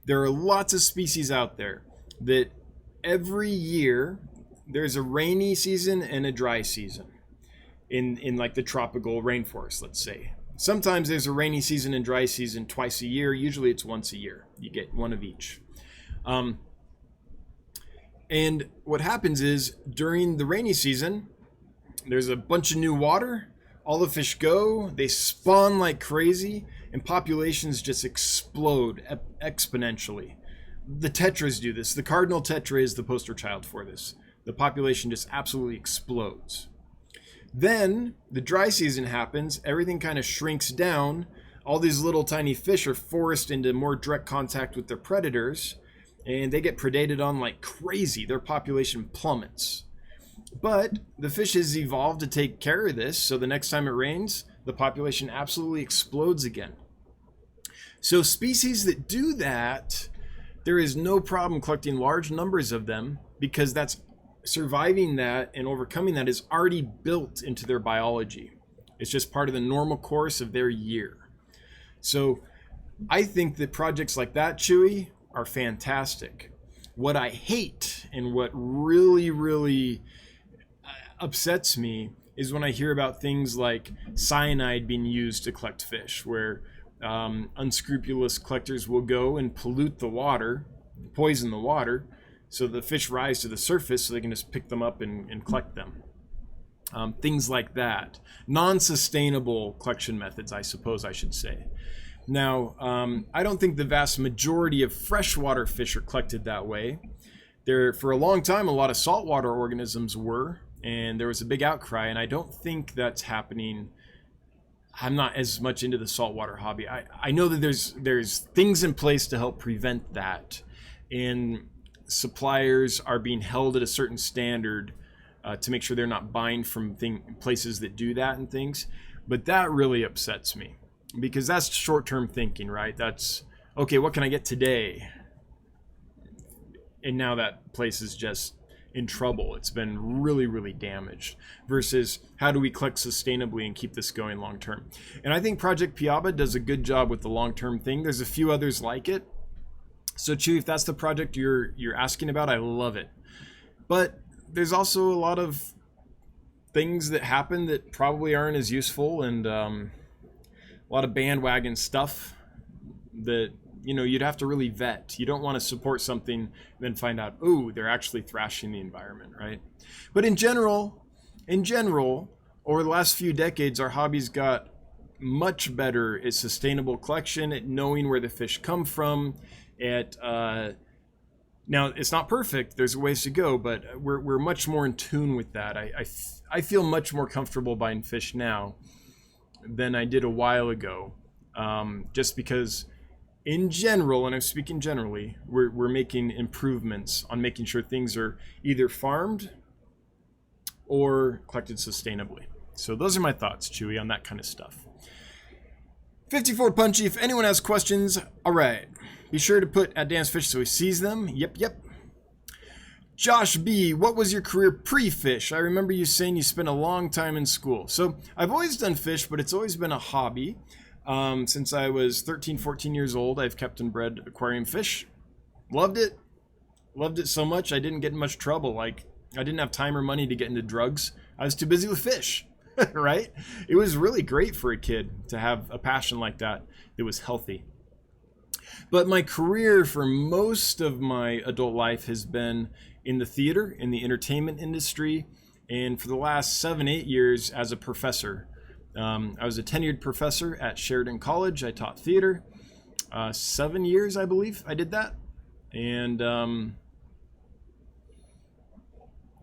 There are lots of species out there that every year there's a rainy season and a dry season in like the tropical rainforest, let's say. Sometimes there's a rainy season and dry season twice a year. Usually it's once a year. You get one of each. And what happens is during the rainy season, there's a bunch of new water. All the fish go. They spawn like crazy. And populations just explode exponentially. The tetras do this. The cardinal tetra is the poster child for this. The population just absolutely explodes. Then the dry season happens. Everything kind of shrinks down. All these little tiny fish are forced into more direct contact with their predators, and they get predated on like crazy. Their population plummets. But the fish has evolved to take care of this, so the next time it rains, the population absolutely explodes again. So species that do that, there is no problem collecting large numbers of them, because that's surviving that and overcoming that is already built into their biology. It's just part of the normal course of their year. So I think that projects like that, Chewy, are fantastic. What I hate and what really, really upsets me is when I hear about things like cyanide being used to collect fish, where unscrupulous collectors will go and pollute the water, poison the water, so the fish rise to the surface so they can just pick them up and collect them. Things like that. Non-sustainable collection methods, I suppose I should say. Now, I don't think the vast majority of freshwater fish are collected that way. For a long time, a lot of saltwater organisms were, and there was a big outcry, and I don't think that's happening. I'm not as much into the saltwater hobby. I know that there's things in place to help prevent that, and suppliers are being held at a certain standard to make sure they're not buying from places that do that and things. But that really upsets me, because that's short-term thinking, right? That's, okay, what can I get today? And now that place is just in trouble. It's been really, really damaged, versus how do we collect sustainably and keep this going long term? And I think Project Piaba does a good job with the long-term thing. There's a few others like it. So Chewy, if that's the project you're asking about, I love it. But there's also a lot of things that happen that probably aren't as useful, and a lot of bandwagon stuff that, you know, you'd have to really vet. You don't want to support something and then find out, oh, they're actually thrashing the environment, right? But in general, over the last few decades, our hobby's got much better at sustainable collection, at knowing where the fish come from, at now it's not perfect, there's ways to go, but we're much more in tune with that. I feel much more comfortable buying fish now than I did a while ago, just because in general, and I'm speaking generally, we're making improvements on making sure things are either farmed or collected sustainably. So those are my thoughts, Chewy, on that kind of stuff. 54 Punchy, if anyone has questions, all right, be sure to put at Dan's Fish so he sees them. Yep. Josh B, what was your career pre-fish? I remember you saying you spent a long time in school. So I've always done fish, but it's always been a hobby. Since I was 13, 14 years old, I've kept and bred aquarium fish. Loved it so much I didn't get in much trouble. Like, I didn't have time or money to get into drugs. I was too busy with fish, right? It was really great for a kid to have a passion like that was healthy. But my career for most of my adult life has been in the theater, in the entertainment industry, and for the last 7-8 years as a professor. I was a tenured professor at Sheridan College. I taught theater. 7 years, I believe, I did that. And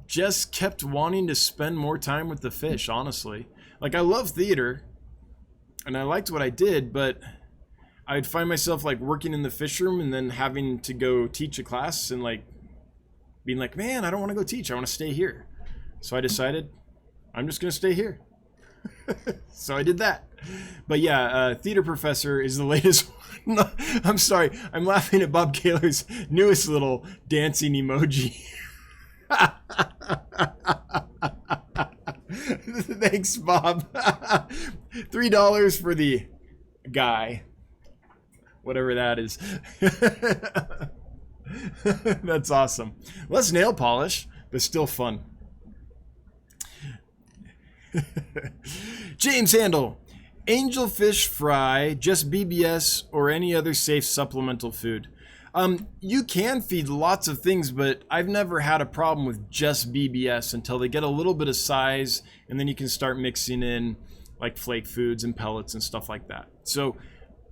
just kept wanting to spend more time with the fish, honestly. Like, I love theater, and I liked what I did, but I'd find myself like working in the fish room and then having to go teach a class and like being like, man, I don't want to go teach. I want to stay here. So I decided I'm just going to stay here. So I did that. But yeah, theater professor is the latest one. I'm sorry. I'm laughing at Bob Kaler's newest little dancing emoji. Thanks, Bob. $3 for the guy. Whatever that is. That's awesome. Less nail polish, but still fun. James Handel. Angelfish fry, just BBS or any other safe supplemental food. You can feed lots of things, but I've never had a problem with just BBS until they get a little bit of size, and then you can start mixing in like flake foods and pellets and stuff like that. So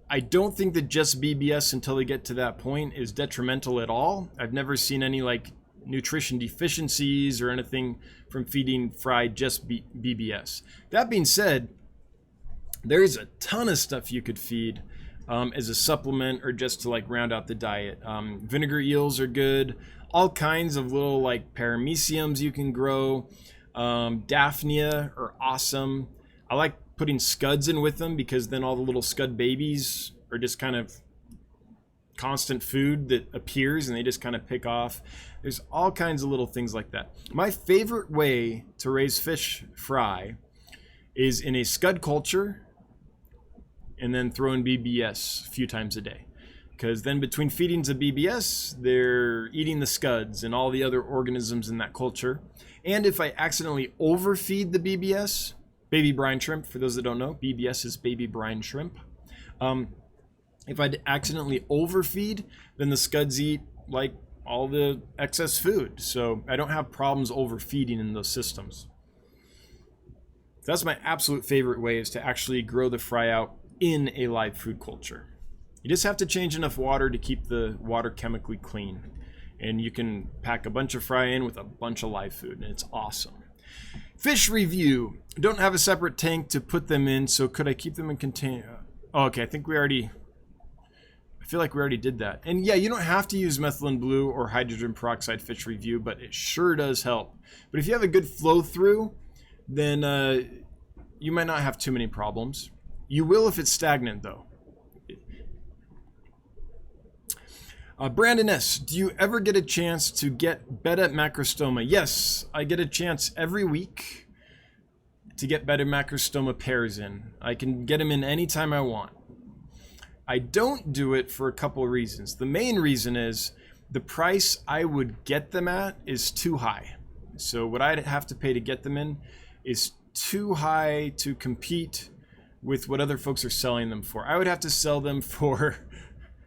I don't think that just BBS until they get to that point is detrimental at all. I've never seen any like nutrition deficiencies or anything from feeding fried just BBS. That being said, there is a ton of stuff you could feed as a supplement or just to like round out the diet. Vinegar eels are good. All kinds of little like parameciums you can grow. Daphnia are awesome. I like putting scuds in with them because then all the little scud babies are just kind of constant food that appears and they just kind of pick off. There's all kinds of little things like that. My favorite way to raise fish fry is in a scud culture and then throw in BBS a few times a day. Because then between feedings of BBS, they're eating the scuds and all the other organisms in that culture. And if I accidentally overfeed the BBS, baby brine shrimp, for those that don't know, BBS is baby brine shrimp. If I accidentally overfeed, then the scuds eat like all the excess food. So I don't have problems overfeeding in those systems. That's my absolute favorite way, is to actually grow the fry out in a live food culture. You just have to change enough water to keep the water chemically clean. And you can pack a bunch of fry in with a bunch of live food, and it's awesome. Fish review. Don't have a separate tank to put them in, so could I keep them in container? Oh, okay, I feel like we already did that. And yeah, you don't have to use methylene blue or hydrogen peroxide fish review, but it sure does help. But if you have a good flow through, then you might not have too many problems. You will if it's stagnant, though. Brandon S., do you ever get a chance to get betta macrostoma? Yes, I get a chance every week to get betta macrostoma pairs in. I can get them in anytime I want. I don't do it for a couple of reasons. The main reason is the price I would get them at is too high. So what I'd have to pay to get them in is too high to compete with what other folks are selling them for. I would have to sell them for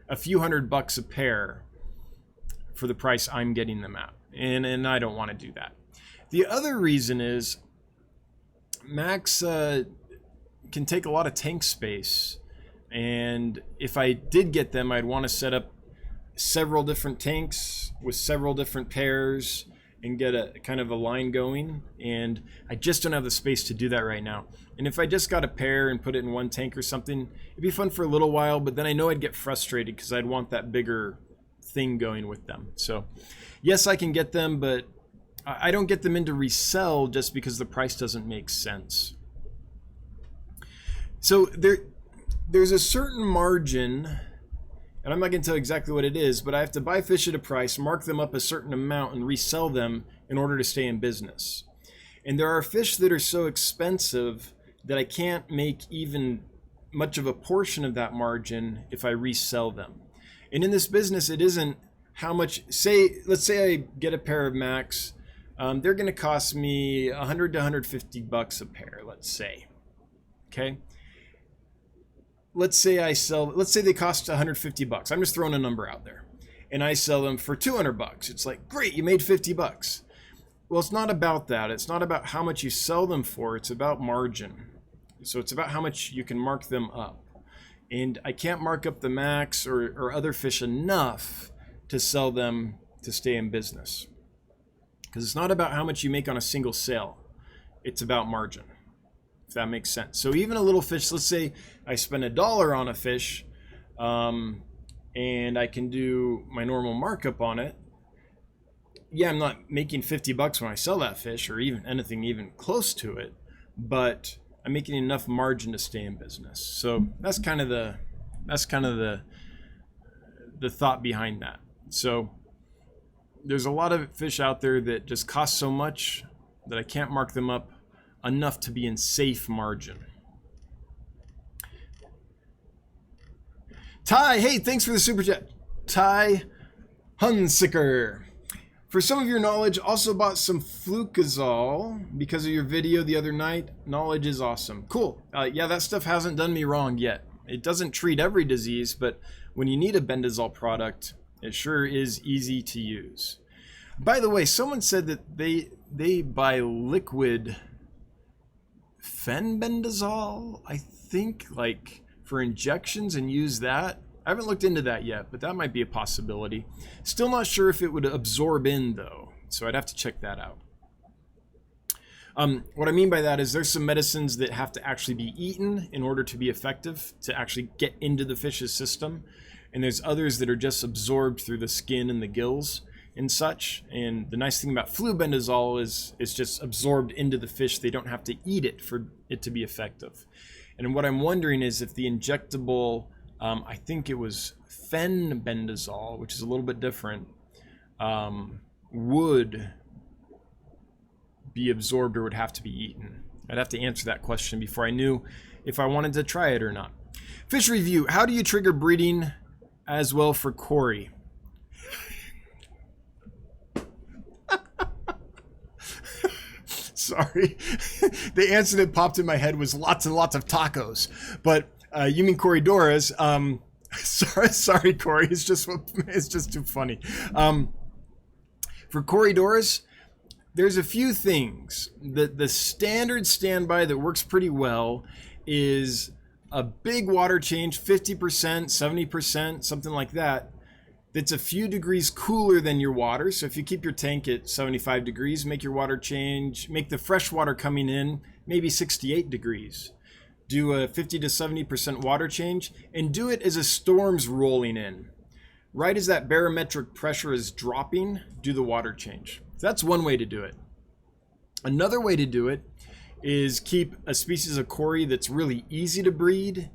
a few $100 a pair for the price I'm getting them at. And I don't want to do that. The other reason is Max can take a lot of tank space. And if I did get them, I'd want to set up several different tanks with several different pairs and get a kind of a line going. And I just don't have the space to do that right now. And if I just got a pair and put it in one tank or something, it'd be fun for a little while, but then I know I'd get frustrated because I'd want that bigger thing going with them. So yes, I can get them, but I don't get them in to resell just because the price doesn't make sense. So there's a certain margin, and I'm not going to tell exactly what it is, but I have to buy fish at a price, mark them up a certain amount, and resell them in order to stay in business. And there are fish that are so expensive that I can't make even much of a portion of that margin if I resell them. And in this business, it isn't how much, let's say I get a pair of Max, they're going to cost me $100 to $150 a pair, let's say. Okay. Let's say they cost $150. I'm just throwing a number out there. And I sell them for $200. It's like, great, you made $50. Well, it's not about that. It's not about how much you sell them for. It's about margin. So it's about how much you can mark them up. And I can't mark up the Max or other fish enough to sell them to stay in business. Because it's not about how much you make on a single sale. It's about margin, if that makes sense. So even a little fish, let's say I spend $1 on a fish, and I can do my normal markup on it. yeah, I'm not making 50 bucks when I sell that fish or even anything even close to it, but I'm making enough margin to stay in business. So that's kind of the thought behind that. So there's a lot of fish out there that just cost so much that I can't mark them up enough to be in safe margin. Ty, hey, thanks for the super chat. Ty Hunsicker. For some of your knowledge, also bought some Flucazole because of your video the other night. Knowledge is awesome. Cool. Yeah, that stuff hasn't done me wrong yet. It doesn't treat every disease, but when you need a bendazole product, it sure is easy to use. By the way, someone said that they buy liquid fenbendazole, I think, like for injections and use that. I haven't looked into that yet, but that might be a possibility. Still not sure if it would absorb in though, so I'd have to check that out. What I mean by that is there's some medicines that have to actually be eaten in order to be effective, to actually get into the fish's system. And there's others that are just absorbed through the skin and the gills and such. And the nice thing about flubendazole is it's just absorbed into the fish. They don't have to eat it for it to be effective. And what I'm wondering is if the injectable, I think it was fenbendazole, which is a little bit different, would be absorbed or would have to be eaten. I'd have to answer that question before I knew if I wanted to try it or not. Fish review. How do you trigger breeding as well for Corey? Sorry. The answer that popped in my head was lots and lots of tacos. But you mean Corridoras. Sorry, Corey. It's just too funny. For Corridoras, there's a few things. The standard standby that works pretty well is a big water change, 50%, 70%, something like that. That's a few degrees cooler than your water. So if you keep your tank at 75 degrees, make your water change, make the fresh water coming in maybe 68 degrees. Do a 50 to 70% water change and do it as a storm's rolling in. Right as that barometric pressure is dropping, do the water change. So that's one way to do it. Another way to do it is keep a species of Cory that's really easy to breed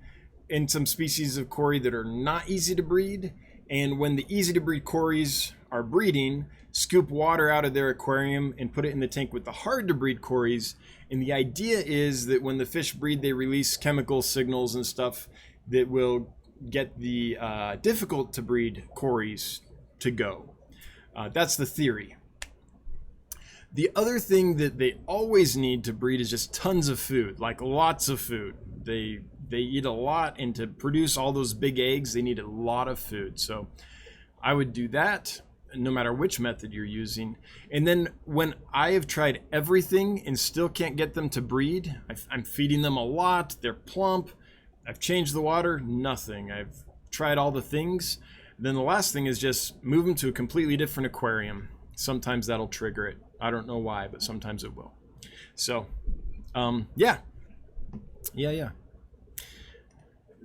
and some species of Cory that are not easy to breed. And when the easy to breed Corys are breeding, scoop water out of their aquarium and put it in the tank with the hard to breed Corys. And the idea is that when the fish breed, they release chemical signals and stuff that will get the difficult to breed Corys to go. That's the theory. The other thing that they always need to breed is just tons of food, like lots of food. They eat a lot, and to produce all those big eggs, they need a lot of food. So I would do that no matter which method you're using. And then when I have tried everything and still can't get them to breed, I'm feeding them a lot, they're plump, I've changed the water, nothing. I've tried all the things. Then the last thing is just move them to a completely different aquarium. Sometimes that'll trigger it. I don't know why, but sometimes it will. So, yeah.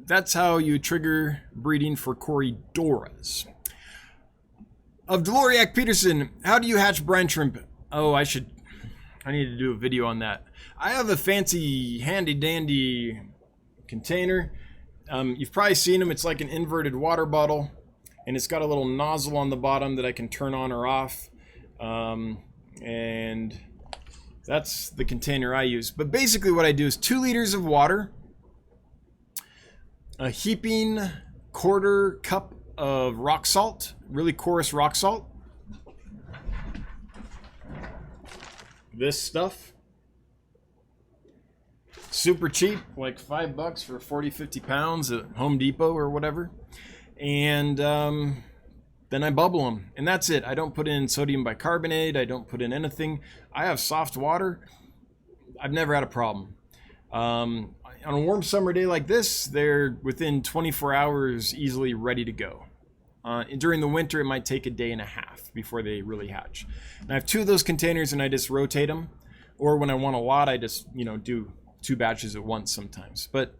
That's how you trigger breeding for Corridoras. Of Deloriac Peterson, how do you hatch brine shrimp? Oh, I need to do a video on that. I have a fancy handy dandy container. You've probably seen them. It's like an inverted water bottle, and it's got a little nozzle on the bottom that I can turn on or off. And that's the container I use. But basically what I do is 2 liters of water, a heaping quarter cup of rock salt, really coarse rock salt. This stuff, super cheap, like $5 for 40-50 pounds at Home Depot or whatever. And then I bubble them, and that's it. I don't put in sodium bicarbonate. I don't put in anything. I have soft water. I've never had a problem. On a warm summer day like this, they're within 24 hours easily ready to go. During the winter, it might take a day and a half before they really hatch. And I have 2 of those containers, and I just rotate them. Or when I want a lot, I just do 2 batches at once sometimes. But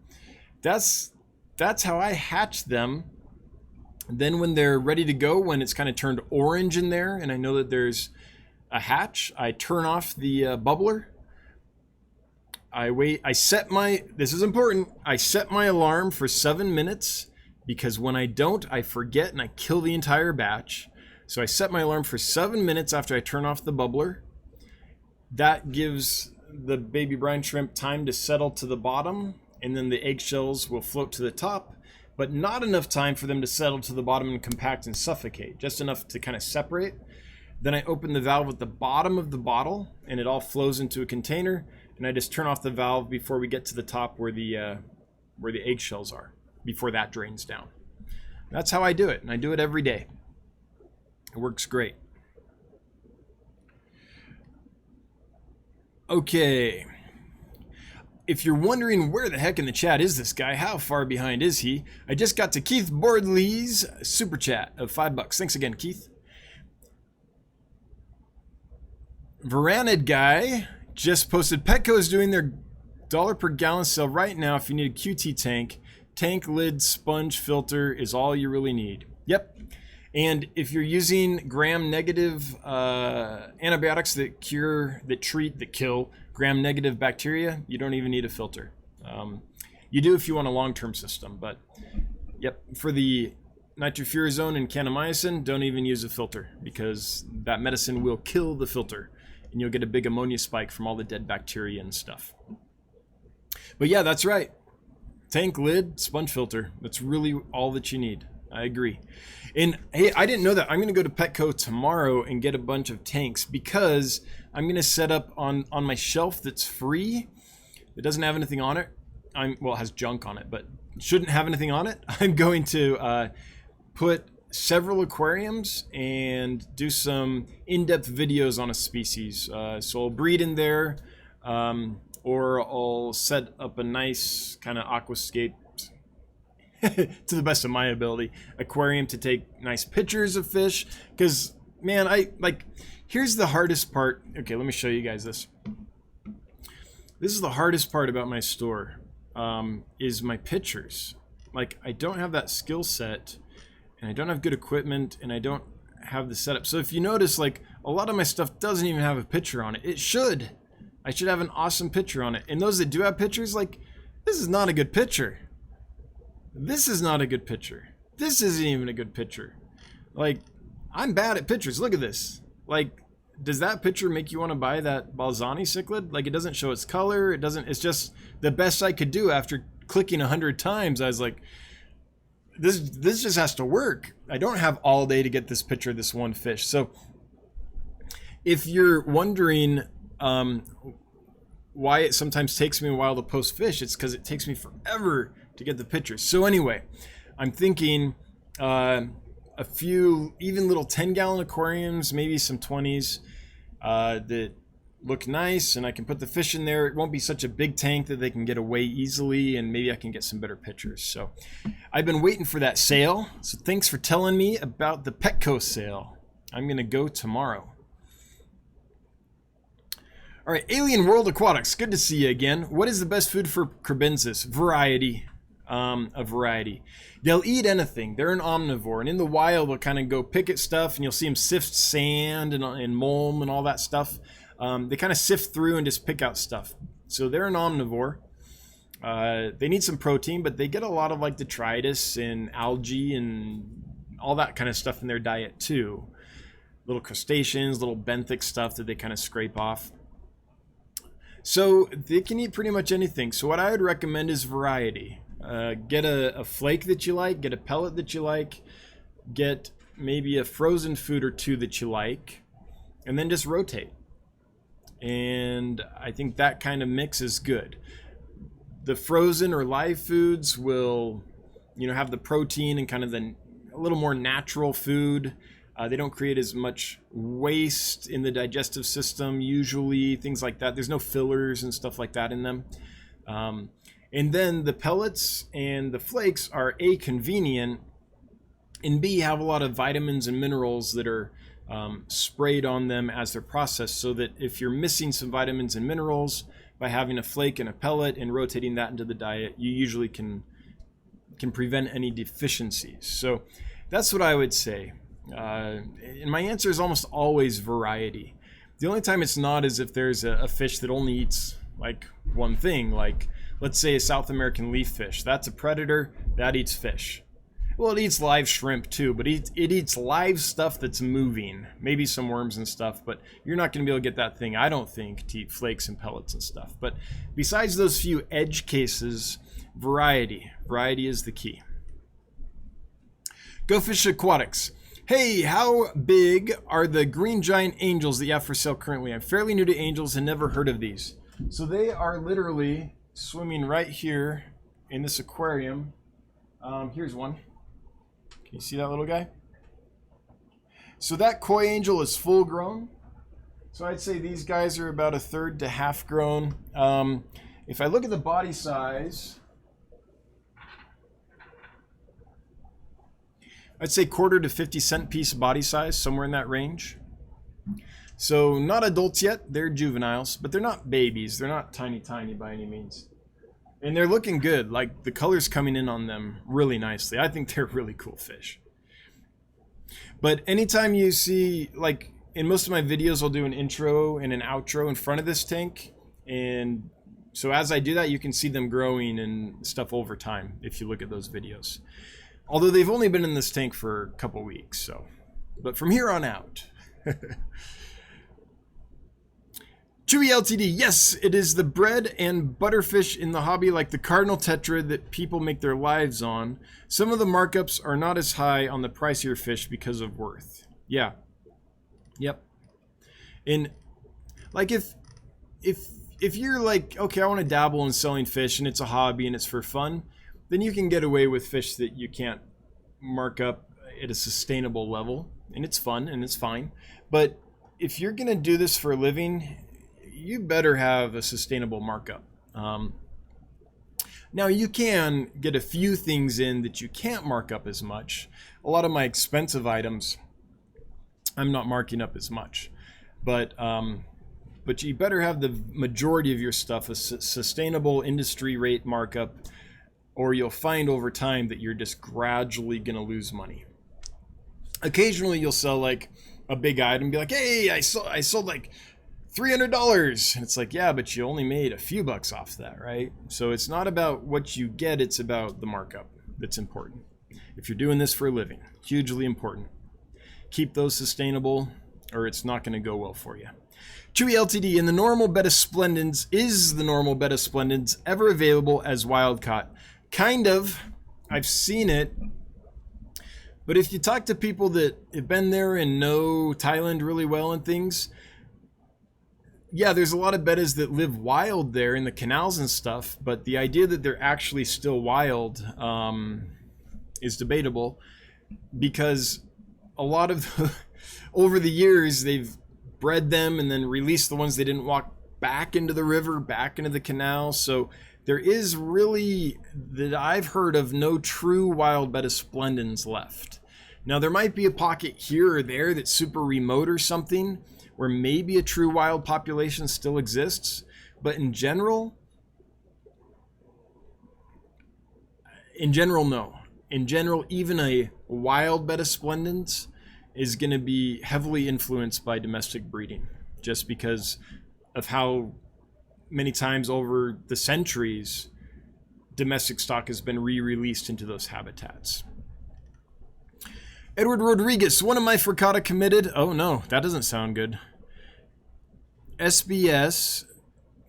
that's how I hatch them. Then when they're ready to go, when it's kind of turned orange in there and I know that there's a hatch, I turn off the bubbler. I wait, this is important, I set my alarm for 7 minutes, because when I don't, I forget and I kill the entire batch. So I set my alarm for 7 minutes after I turn off the bubbler. That gives the baby brine shrimp time to settle to the bottom, and then the eggshells will float to the top, but not enough time for them to settle to the bottom and compact and suffocate, just enough to kind of separate. Then I open the valve at the bottom of the bottle and it all flows into a container, and I just turn off the valve before we get to the top where the eggshells are, before that drains down. That's how I do it, and I do it every day. It works great. Okay. If you're wondering where the heck in the chat is this guy, how far behind is he? I just got to Keith Bordley's super chat of $5. Thanks again, Keith. Varanid guy just posted, Petco is doing their $1 per gallon sale right now if you need a QT tank. Tank lid, sponge, filter is all you really need. Yep. And if you're using gram-negative antibiotics that kill gram-negative bacteria, you don't even need a filter. You do if you want a long-term system, but yep, for the nitrofurazone and kanamycin, don't even use a filter, because that medicine will kill the filter, and you'll get a big ammonia spike from all the dead bacteria and stuff. But yeah, that's right. Tank lid, sponge filter. That's really all that you need. I agree. And hey, I didn't know that. I'm going to go to Petco tomorrow and get a bunch of tanks, because I'm going to set up on my shelf that's free. It doesn't have anything on it. Well, it has junk on it, but shouldn't have anything on it. I'm going to put several aquariums and do some in-depth videos on a species. So I'll breed in there, or I'll set up a nice kind of aquascape, to the best of my ability, aquarium to take nice pictures of fish. Because, man, here's the hardest part. Okay, let me show you guys this. This is the hardest part about my store, is my pictures. Like, I don't have that skill set, and I don't have good equipment, and I don't have the setup. So if you notice, like, a lot of my stuff doesn't even have a picture on it. It should. I should have an awesome picture on it. And those that do have pictures, like, this is not a good picture. This is not a good picture. This isn't even a good picture. Like, I'm bad at pictures. Look at this. Like, does that picture make you want to buy that Balzani cichlid? Like, it doesn't show its color. It's just the best I could do after clicking 100 times. I was like, this just has to work. I don't have all day to get this picture of this one fish. So if you're wondering why it sometimes takes me a while to post fish, it's because it takes me forever to get the pictures. So anyway, I'm thinking a few even little 10-gallon aquariums, maybe some 20s that look nice, and I can put the fish in there. It won't be such a big tank that they can get away easily, and maybe I can get some better pictures. So I've been waiting for that sale. So thanks for telling me about the Petco sale. I'm gonna go tomorrow. All right, Alien World Aquatics, good to see you again. What is the best food for crebensis? Variety. A variety. They'll eat anything. They're an omnivore, and in the wild they'll kind of go pick at stuff, and you'll see them sift sand and mulm and all that stuff. They kind of sift through and just pick out stuff. So they're an omnivore. They need some protein, but they get a lot of like detritus and algae and all that kind of stuff in their diet too. Little crustaceans, little benthic stuff that they kind of scrape off. So they can eat pretty much anything. So what I would recommend is variety. Get a flake that you like, get a pellet that you like, get maybe a frozen food or two that you like, and then just rotate. And I think that kind of mix is good. The frozen or live foods will, have the protein and kind of a little more natural food. They don't create as much waste in the digestive system, usually, things like that. There's no fillers and stuff like that in them. And then the pellets and the flakes are A, convenient, and B, have a lot of vitamins and minerals that are sprayed on them as they're processed, so that if you're missing some vitamins and minerals by having a flake and a pellet and rotating that into the diet, you usually can prevent any deficiencies. So That's what I would say. And my answer is almost always variety. The only time it's not is if there's a fish that only eats like one thing, like let's say a South American leaf fish. That's a predator, that eats fish. Well, it eats live shrimp too, but it eats live stuff that's moving, maybe some worms and stuff, but you're not going to be able to get that thing, I don't think, to eat flakes and pellets and stuff. But besides those few edge cases, variety is the key. Go Fish Aquatics. Hey, how big are the green giant angels that you have for sale currently? I'm fairly new to angels and never heard of these. So they are literally swimming right here in this aquarium. Here's one. Can you see that little guy? So that koi angel is full grown. So I'd say these guys are about 1/3 to half grown. If I look at the body size, I'd say 1/4 to 50-cent piece body size, somewhere in that range. So not adults yet, they're juveniles, but they're not babies. They're not tiny by any means. And they're looking good, like the color's coming in on them really nicely. I think they're really cool fish. But anytime you see, like in most of my videos, I'll do an intro and an outro in front of this tank. And so as I do that, you can see them growing and stuff over time if you look at those videos. Although they've only been in this tank for a couple weeks, so. But from here on out. Chewy LTD, yes, it is the bread and butterfish in the hobby, like the cardinal tetra that people make their lives on. Some of the markups are not as high on the pricier fish because of worth. Yeah. Yep. And like if you're like, okay, I want to dabble in selling fish and it's a hobby and it's for fun, then you can get away with fish that you can't mark up at a sustainable level, and it's fun and it's fine. But if you're going to do this for a living, you better have a sustainable markup. Now you can get a few things in that you can't mark up as much. A lot of my expensive items, I'm not marking up as much, but you better have the majority of your stuff a sustainable industry rate markup, or you'll find over time that you're just gradually going to lose money. Occasionally you'll sell like a big item and be like, hey, I sold like $300. And it's like, yeah, but you only made a few bucks off that, right? So it's not about what you get, it's about the markup that's important. If you're doing this for a living, hugely important. Keep those sustainable or it's not going to go well for you. Chewy LTD, in the normal betta splendens, is the normal betta splendens ever available as wild caught? Kind of. I've seen it. But if you talk to people that have been there and know Thailand really well and things, yeah, there's a lot of bettas that live wild there in the canals and stuff, but the idea that they're actually still wild is debatable, because a lot of over the years they've bred them and then released the ones they didn't walk back into the river, back into the canal. So there is really, that I've heard of, no true wild betta splendens left. Now there might be a pocket here or there that's super remote or something, where maybe a true wild population still exists, but in general, no. In general, even a wild betta splendens is going to be heavily influenced by domestic breeding, just because of how many times over the centuries domestic stock has been re-released into those habitats. Edward Rodriguez, one of my frittata committed. Oh no, that doesn't sound good. SBS,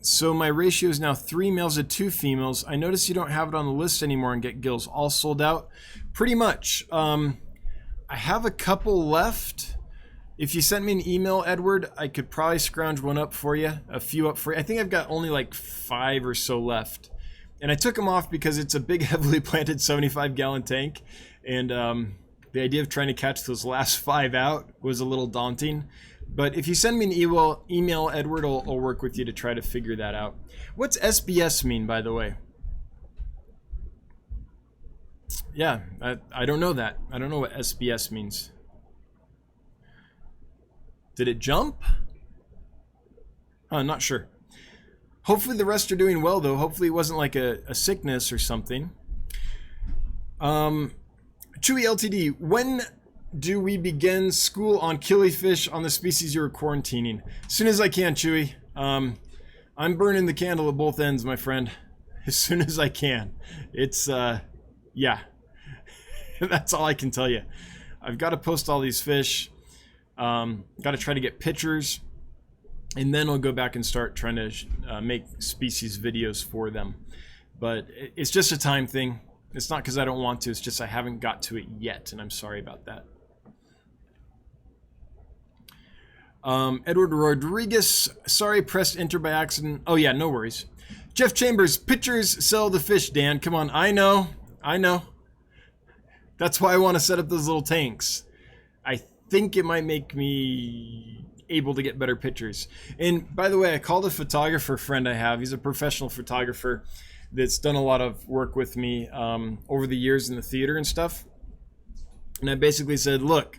so my ratio is now 3 males to 2 females. I notice you don't have it on the list anymore and get gills. All sold out? Pretty much. I have a couple left. If you sent me an email, Edward, I could probably scrounge one up for you, a few up for you. I think I've got only like 5 or so left. And I took them off because it's a big, heavily planted 75-gallon tank. And the idea of trying to catch those last 5 out was a little daunting. But if you send me an email, Edward, I'll work with you to try to figure that out. What's SBS mean, by the way? Yeah, I don't know that. I don't know what SBS means. Did it jump? I'm not sure. Hopefully the rest are doing well, though. Hopefully it wasn't like a sickness or something. Chewy LTD, when do we begin school on killifish on the species you're quarantining? As soon as I can, Chewy. I'm burning the candle at both ends, my friend. As soon as I can. It's, yeah. That's all I can tell you. I've got to post all these fish. Got to try to get pictures. And then I'll go back and start trying to make species videos for them. But it's just a time thing. It's not because I don't want to. It's just I haven't got to it yet. And I'm sorry about that. Edward Rodriguez, sorry, pressed enter by accident. Oh yeah, no worries. Jeff Chambers, pictures sell the fish, Dan. Come on, I know. That's why I want to set up those little tanks. I think it might make me able to get better pictures. And by the way, I called a photographer friend I have. He's a professional photographer that's done a lot of work with me over the years in the theater and stuff. And I basically said, look,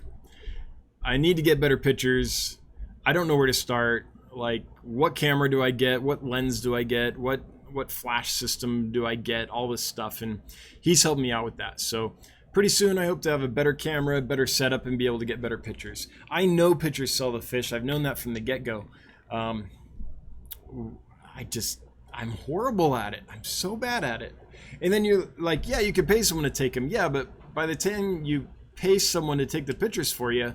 I need to get better pictures. I don't know where to start. Like, what camera do I get? What lens do I get? What flash system do I get? All this stuff. And he's helped me out with that. So pretty soon I hope to have a better camera, better setup, and be able to get better pictures. I know pictures sell the fish. I've known that from the get-go. I'm horrible at it. I'm so bad at it. And then you're like, yeah, you could pay someone to take them. Yeah, but by the time you pay someone to take the pictures for you,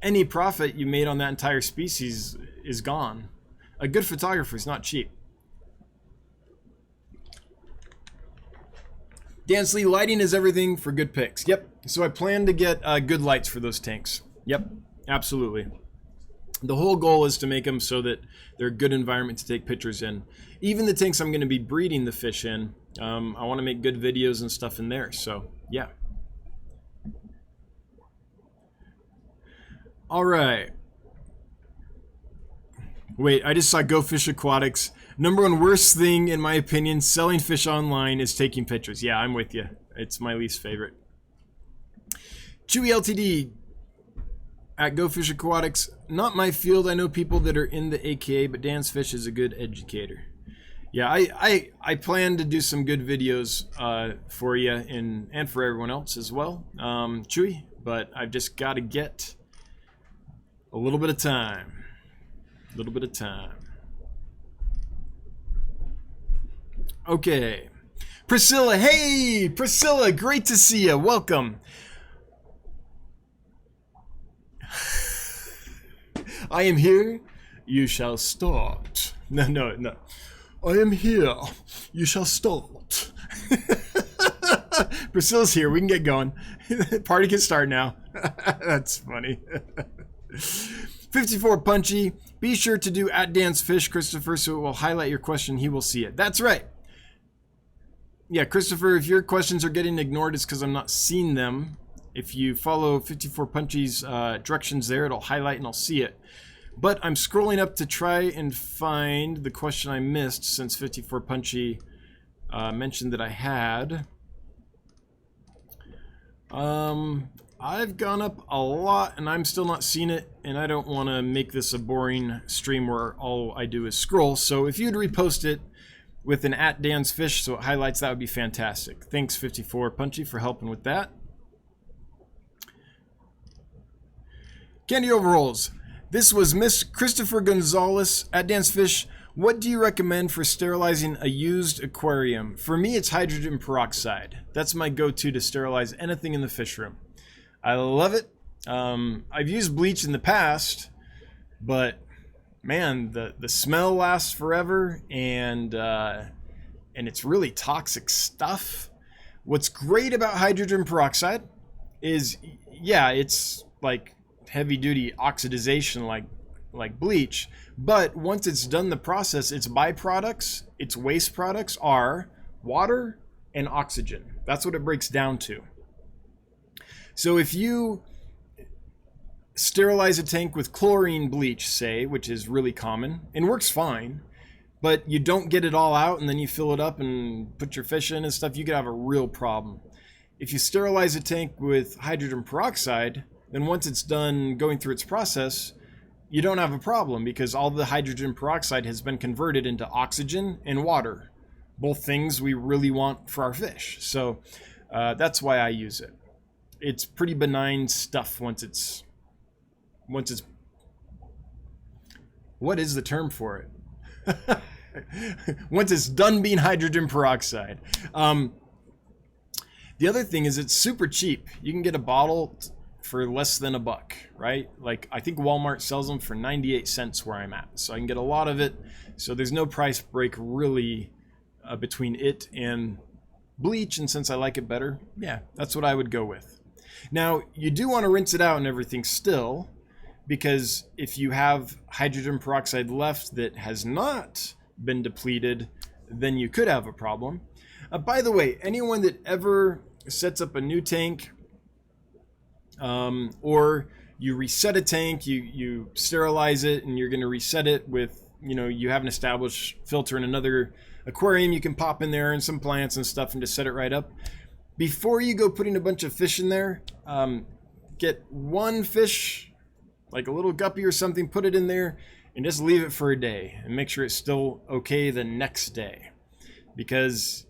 any profit you made on that entire species is gone. A good photographer is not cheap. Dansley, lighting is everything for good pics. Yep. So I plan to get good lights for those tanks. Yep. Absolutely. The whole goal is to make them so that they're a good environment to take pictures in. Even the tanks I'm going to be breeding the fish in, I want to make good videos and stuff in there. So, yeah. All right. Wait, I just saw Go Fish Aquatics. Number one worst thing, in my opinion, selling fish online is taking pictures. Yeah, I'm with you. It's my least favorite. Chewy LTD at Go Fish Aquatics. Not my field. I know people that are in the AKA, but Dan's Fish is a good educator. Yeah, I plan to do some good videos for you and for everyone else as well, Chewy. But I've just got to get a little bit of time. A little bit of time. Okay. Priscilla. Hey, Priscilla. Great to see you. Welcome. I am here. You shall start. No. I am here. You shall start. Priscilla's here. We can get going. Party can start now. That's funny. 54 Punchy. Be sure to do at Dan's Fish, Christopher, so it will highlight your question. He will see it. That's right. Yeah, Christopher, if your questions are getting ignored, it's because I'm not seeing them. If you follow 54 Punchy's directions there, it'll highlight and I'll see it. But I'm scrolling up to try and find the question I missed since 54 Punchy mentioned that I had. I've gone up a lot and I'm still not seeing it, and I don't want to make this a boring stream where all I do is scroll. So if you'd repost it with an at Dan's Fish so it highlights, that would be fantastic. Thanks 54 Punchy for helping with that. Candy Overalls. This was Miss Christopher Gonzalez at Dan's Fish. What do you recommend for sterilizing a used aquarium? For me, it's hydrogen peroxide. That's my go-to to sterilize anything in the fish room. I love it. I've used bleach in the past, but man, the smell lasts forever, and it's really toxic stuff. What's great about hydrogen peroxide is, yeah, it's like heavy-duty oxidization like bleach, but once it's done the process, its byproducts, its waste products are water and oxygen. That's what it breaks down to. So if you sterilize a tank with chlorine bleach, say, which is really common and works fine, but you don't get it all out and then you fill it up and put your fish in and stuff, you could have a real problem. If you sterilize a tank with hydrogen peroxide, then once it's done going through its process, you don't have a problem because all the hydrogen peroxide has been converted into oxygen and water, both things we really want for our fish. So that's why I use it. it's pretty benign stuff once it's what is the term for it? Once it's done being hydrogen peroxide. The other thing is it's super cheap. You can get a bottle for less than $1, right? Like I think Walmart sells them for 98 cents where I'm at. So I can get a lot of it. So there's no price break really between it and bleach. And since I like it better, yeah, that's what I would go with. Now, you do want to rinse it out and everything still, because if you have hydrogen peroxide left that has not been depleted, then you could have a problem. By the way, anyone that ever sets up a new tank, or you reset a tank, you sterilize it and you're going to reset it with, you have an established filter in another aquarium you can pop in there and some plants and stuff and just set it right up. Before you go putting a bunch of fish in there, get one fish, like a little guppy or something, put it in there and just leave it for a day and make sure it's still okay the next day, because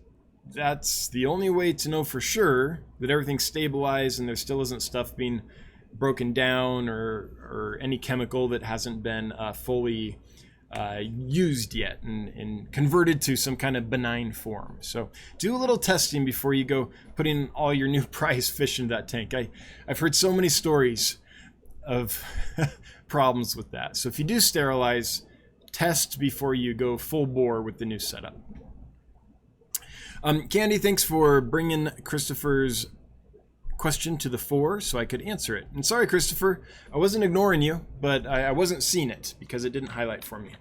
that's the only way to know for sure that everything's stabilized and there still isn't stuff being broken down or any chemical that hasn't been fully used yet and converted to some kind of benign form. So do a little testing before you go putting all your new prize fish in that tank. I've heard so many stories of problems with that. So if you do sterilize, test before you go full bore with the new setup. Candy, thanks for bringing Christopher's question to the fore so I could answer it. And sorry, Christopher, I wasn't ignoring you, but I wasn't seeing it because it didn't highlight for me.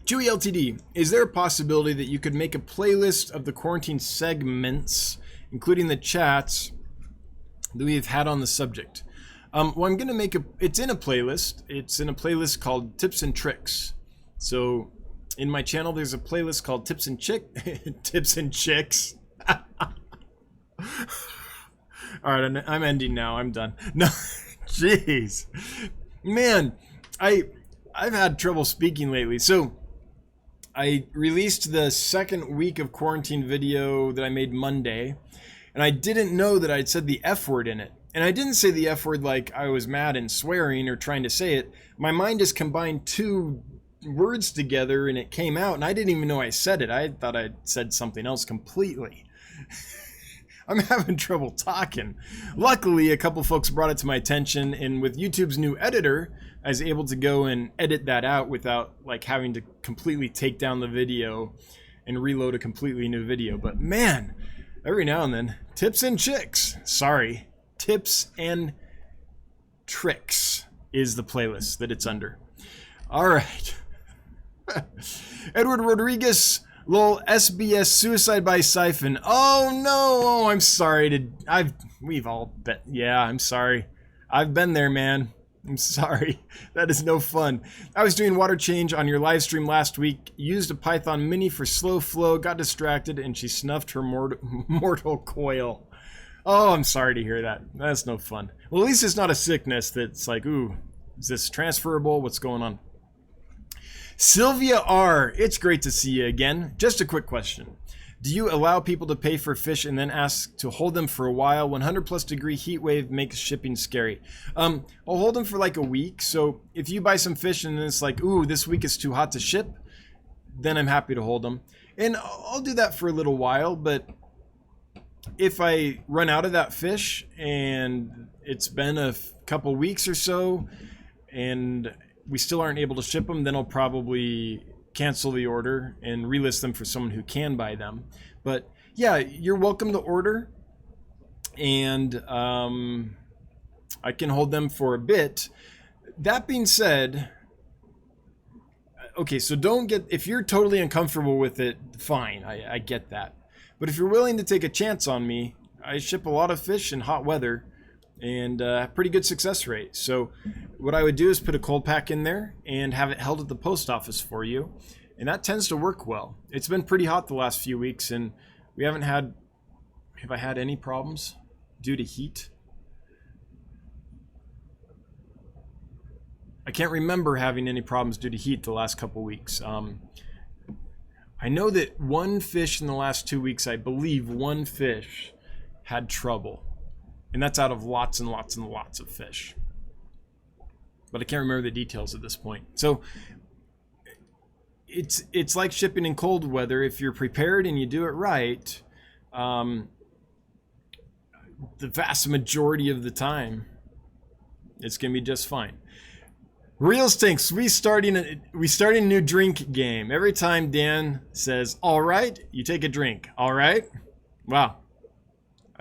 Chewy LTD, is there a possibility that you could make a playlist of the quarantine segments, including the chats that we've had on the subject? Well, I'm going to make it's in a playlist. It's in a playlist called Tips and Tricks. So in my channel, there's a playlist called Tips and Chicks. All right, I'm ending now. I'm done. No, jeez, man, I've had trouble speaking lately. So I released the second week of quarantine video that I made Monday, and I didn't know that I'd said the F word in it. And I didn't say the F word like I was mad and swearing or trying to say it. My mind just combined two words together and it came out, and I didn't even know I said it. I thought I'd said something else completely. I'm having trouble talking. Luckily, a couple folks brought it to my attention, and with YouTube's new editor, I was able to go and edit that out without like having to completely take down the video and reload a completely new video. But man, every now and then, Tips and Tricks is the playlist that it's under. All right. Edward Rodriguez, lol, SBS suicide by siphon. Oh no, I'm sorry we've all been, yeah, I'm sorry. I've been there, man. I'm sorry. That is no fun. I was doing water change on your live stream last week, used a Python mini for slow flow, got distracted, and she snuffed her mortal coil. Oh, I'm sorry to hear that. That's no fun. Well, at least it's not a sickness that's like, ooh, is this transferable? What's going on? Sylvia R., it's great to see you again. Just a quick question. Do you allow people to pay for fish and then ask to hold them for a while? 100 plus degree heat wave makes shipping scary. I'll hold them for like a week. So if you buy some fish and it's like, ooh, this week is too hot to ship, then I'm happy to hold them. And I'll do that for a little while, but if I run out of that fish and it's been a couple weeks or so and we still aren't able to ship them, then I'll probably cancel the order and relist them for someone who can buy them. But yeah, you're welcome to order, and I can hold them for a bit. That being said, okay, so if you're totally uncomfortable with it, fine, I get that. But if you're willing to take a chance on me, I ship a lot of fish in hot weather and pretty good success rate. So what I would do is put a cold pack in there and have it held at the post office for you. And that tends to work well. It's been pretty hot the last few weeks, and we haven't had, have I had any problems due to heat? I can't remember having any problems due to heat the last couple weeks. I know that one fish in the last 2 weeks, I believe one fish had trouble. And that's out of lots and lots and lots of fish. But I can't remember the details at this point. So it's like shipping in cold weather. If you're prepared and you do it right, the vast majority of the time, it's gonna be just fine. Real Stinks, we starting a new drink game. Every time Dan says, all right, you take a drink. All right? Wow.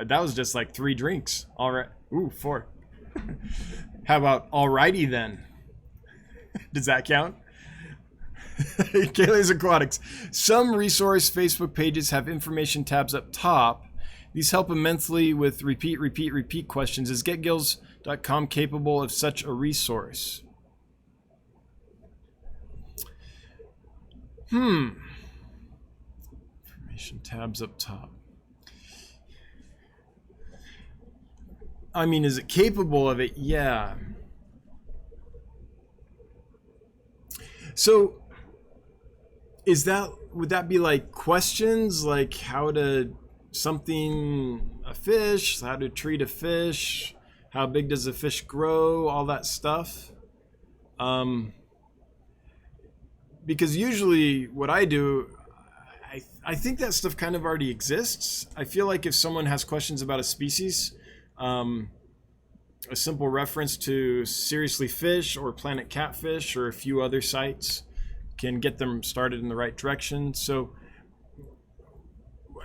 That was just like 3 drinks. All right. Ooh, 4. How about alrighty then? Does that count? Kayla's Aquatics. Some resource Facebook pages have information tabs up top. These help immensely with repeat questions. Is getgills.com capable of such a resource? Information tabs up top. I mean, is it capable of it? Yeah. So, would that be like questions, like how to a fish, how to treat a fish, how big does a fish grow, all that stuff? Because usually what I do, I think that stuff kind of already exists. I feel like if someone has questions about a species, a simple reference to Seriously Fish or Planet Catfish or a few other sites can get them started in the right direction. So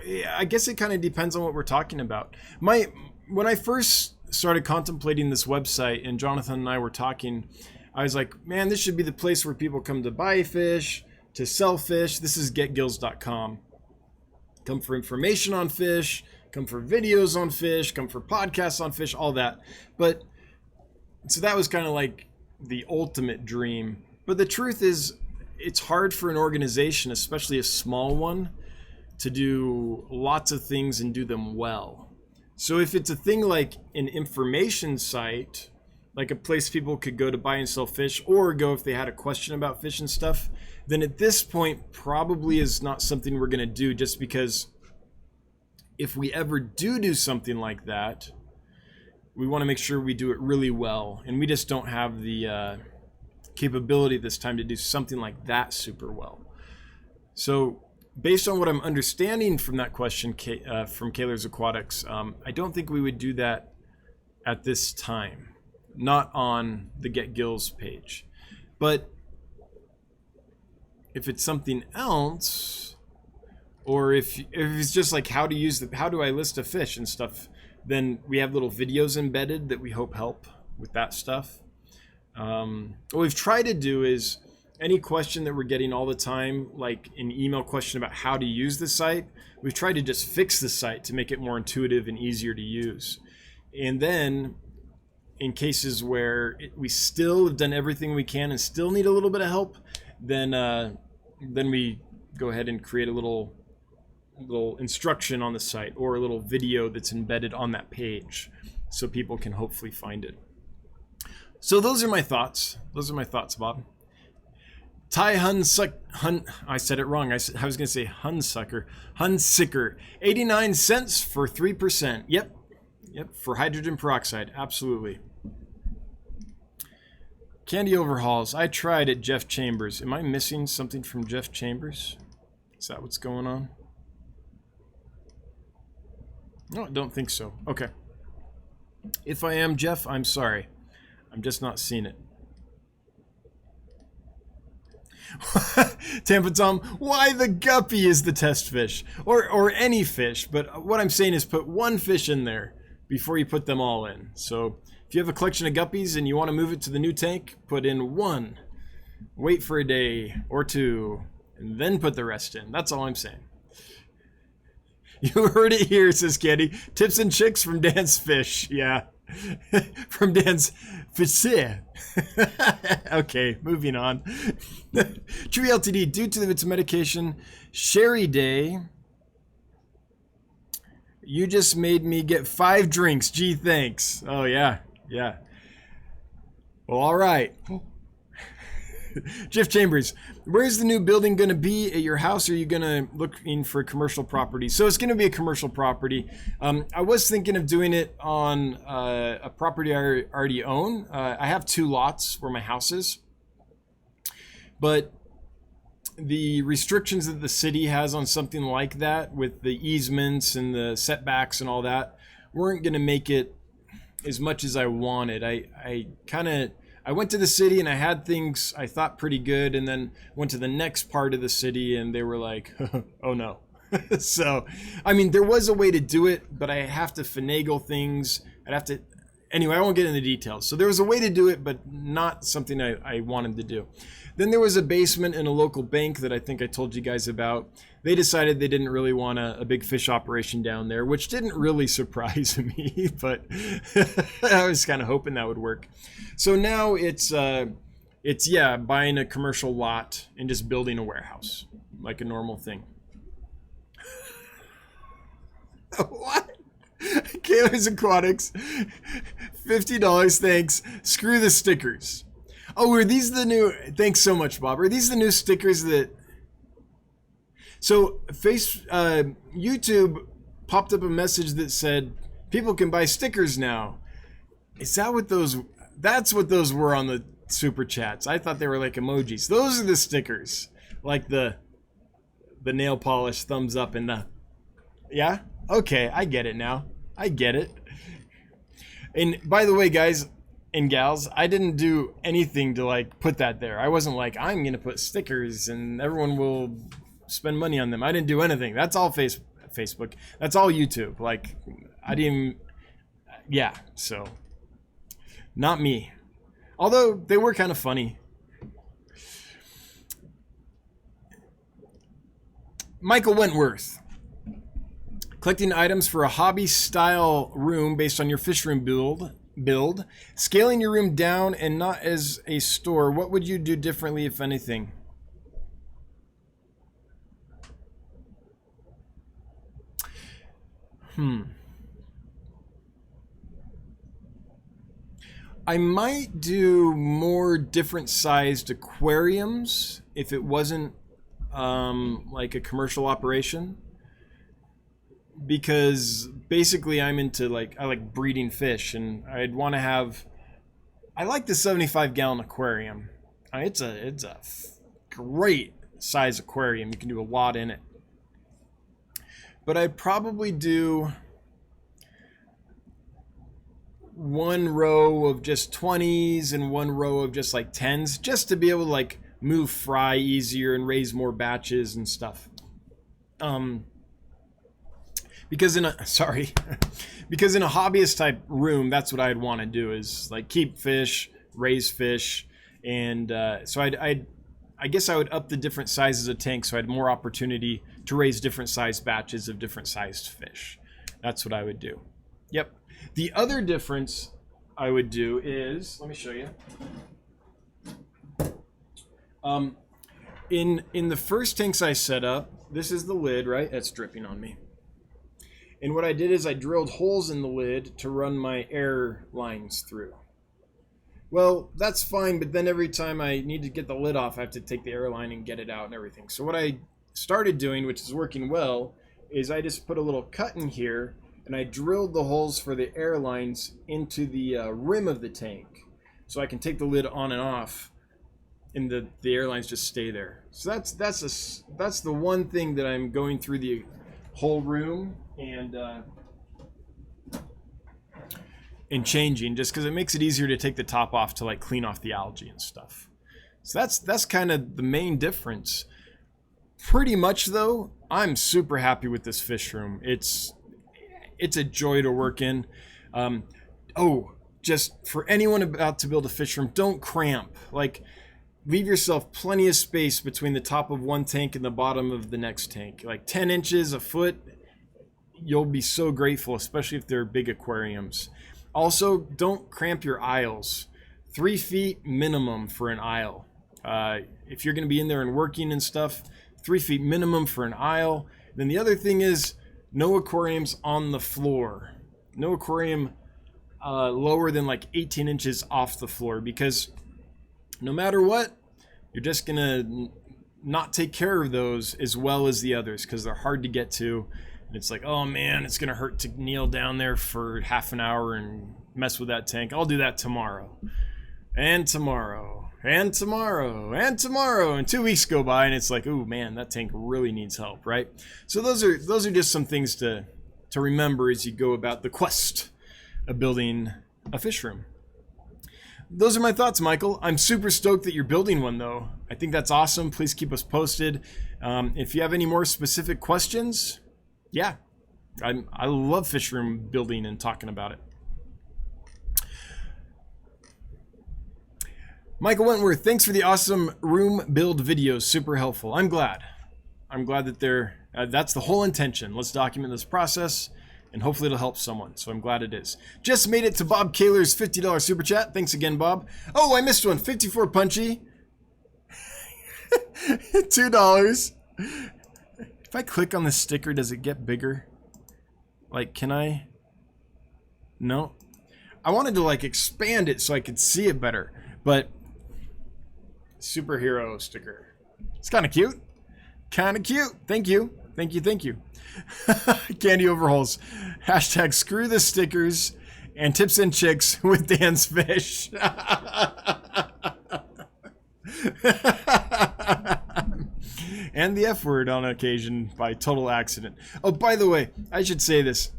yeah, I guess it kind of depends on what we're talking about. When I first started contemplating this website and Jonathan and I were talking, I was like, man, this should be the place where people come to buy fish, to sell fish. This is getgills.com. Come for information on fish, come for videos on fish, come for podcasts on fish, all that. But so that was kind of like the ultimate dream. But the truth is, it's hard for an organization, especially a small one, to do lots of things and do them well. So if it's a thing like an information site, like a place people could go to buy and sell fish, or go if they had a question about fish and stuff, then at this point probably is not something we're going to do, just because if we ever do something like that, we want to make sure we do it really well, and we just don't have the capability this time to do something like that super well. So based on what I'm understanding from that question from Kayla's Aquatics, I don't think we would do that at this time. Not on the Get Gills page. But if it's something else, or if it's just like how do I list a fish and stuff, then we have little videos embedded that we hope help with that stuff. What we've tried to do is any question that we're getting all the time, like an email question about how to use the site, we've tried to just fix the site to make it more intuitive and easier to use. And then in cases where we still have done everything we can and still need a little bit of help, then we go ahead and create a little instruction on the site, or a little video that's embedded on that page so people can hopefully find it. So those are my thoughts. Bob. Ty I said it wrong. I was going to say Hunsicker. 89 cents for 3%. Yep, for hydrogen peroxide, absolutely. Candy overhauls. I tried at Jeff Chambers. Am I missing something from Jeff Chambers? Is that what's going on? No, I don't think so. Okay. If I am, Jeff, I'm sorry. I'm just not seeing it. Tampa Tom, why the guppy is the test fish? Or any fish, but what I'm saying is put one fish in there before you put them all in. So if you have a collection of guppies and you want to move it to the new tank, put in one. Wait for a day or two, and then put the rest in. That's all I'm saying. You heard it here, says Candy. Tips and tricks from Dan's Fish. Yeah. From Dan's Fish. Okay, moving on. True LTD, due to its medication, Sherry Day. You just made me get 5 drinks. Gee, thanks. Oh, yeah. Well, all right. Jeff Chambers, where's the new building going to be at your house? Or are you going to looking for commercial property? So it's going to be a commercial property. I was thinking of doing it on a property I already own. I have 2 lots where my house is, but the restrictions that the city has on something like that with the easements and the setbacks and all that weren't going to make it as much as I wanted. I went to the city and I had things I thought pretty good, and then went to the next part of the city and they were like, oh no. So, I mean, there was a way to do it, but I have to finagle things. Anyway, I won't get into details. So there was a way to do it, but not something I wanted to do. Then there was a basement in a local bank that I think I told you guys about. They decided they didn't really want a big fish operation down there, which didn't really surprise me, but I was kind of hoping that would work. So now it's buying a commercial lot and just building a warehouse like a normal thing. What? Kayla's Aquatics, $50, thanks. Screw the stickers. Oh, are these the new... Thanks so much, Bob. Are these the new stickers that... So, YouTube popped up a message that said, people can buy stickers now. Is that what those... That's what those were on the Super Chats. I thought they were like emojis. Those are the stickers. Like the nail polish thumbs up and the... Yeah? Okay, I get it now. I get it. And by the way, guys and gals, I didn't do anything to like put that there. I wasn't like, I'm gonna put stickers and everyone will spend money on them. I didn't do anything. That's all Facebook. That's all YouTube. Like, I didn't... Yeah, so... Not me. Although, they were kind of funny. Michael Wentworth. Collecting items for a hobby-style room based on your fish room build. Scaling your room down and not as a store. What would you do differently, if anything? I might do more different sized aquariums if it wasn't like a commercial operation, because basically I'm into I like breeding fish, and I'd want to have... I like the 75-gallon aquarium. It's a great size aquarium. You can do a lot in it. But I'd probably do one row of just 20s and one row of just like 10s, just to be able to like move fry easier and raise more batches and stuff. Because in a hobbyist type room, that's what I'd want to do, is like keep fish, raise fish, and so I guess I would up the different sizes of tanks so I had more opportunity to raise different sized batches of different sized fish. That's what I would do. Yep. The other difference I would do is, let me show you. In the first tanks I set up, this is the lid, right? That's dripping on me. And what I did is I drilled holes in the lid to run my air lines through. Well, that's fine, but then every time I need to get the lid off, I have to take the air line and get it out and everything. So what I started doing, which is working well, is I just put a little cut in here and I drilled the holes for the air lines into the rim of the tank. So I can take the lid on and off and the air lines just stay there. So that's the one thing that I'm going through the whole room and changing, just because it makes it easier to take the top off to like clean off the algae and stuff. So that's kind of the main difference. Pretty much though, I'm super happy with this fish room. It's a joy to work in. Just for anyone about to build a fish room, don't cramp. Like, leave yourself plenty of space between the top of one tank and the bottom of the next tank. Like 10 inches, a foot, you'll be so grateful, especially if they're big aquariums. Also, don't cramp your aisles. 3 feet minimum for an aisle. If you're going to be in there and working and stuff, 3 feet minimum for an aisle. Then the other thing is, no aquariums on the floor. No aquarium lower than like 18 inches off the floor, because no matter what, you're just gonna not take care of those as well as the others because they're hard to get to. And it's like, oh man, it's gonna hurt to kneel down there for half an hour and mess with that tank. I'll do that tomorrow. And tomorrow. And tomorrow. And tomorrow. And 2 weeks go by and it's like, oh man, that tank really needs help, right? So those are just some things to remember as you go about the quest of building a fish room. Those are my thoughts, Michael. I'm super stoked that you're building one, though. I think that's awesome. Please keep us posted. If you have any more specific questions, yeah, I love fish room building and talking about it. Michael Wentworth, thanks for the awesome room build videos. Super helpful. I'm glad that that's the whole intention. Let's document this process. And hopefully it'll help someone. So I'm glad it is. Just made it to Bob Kaler's $50 super chat. Thanks again, Bob. Oh, I missed one. 54 Punchy. $2. If I click on the sticker, does it get bigger? Like, can I? No. I wanted to like expand it so I could see it better. But superhero sticker. It's kind of cute. Kind of cute. Thank you. Thank you. Thank you. Candy overhauls. Hashtag screw the stickers and tips and chicks with Dan's fish. And the F word on occasion by total accident. Oh, by the way, I should say this.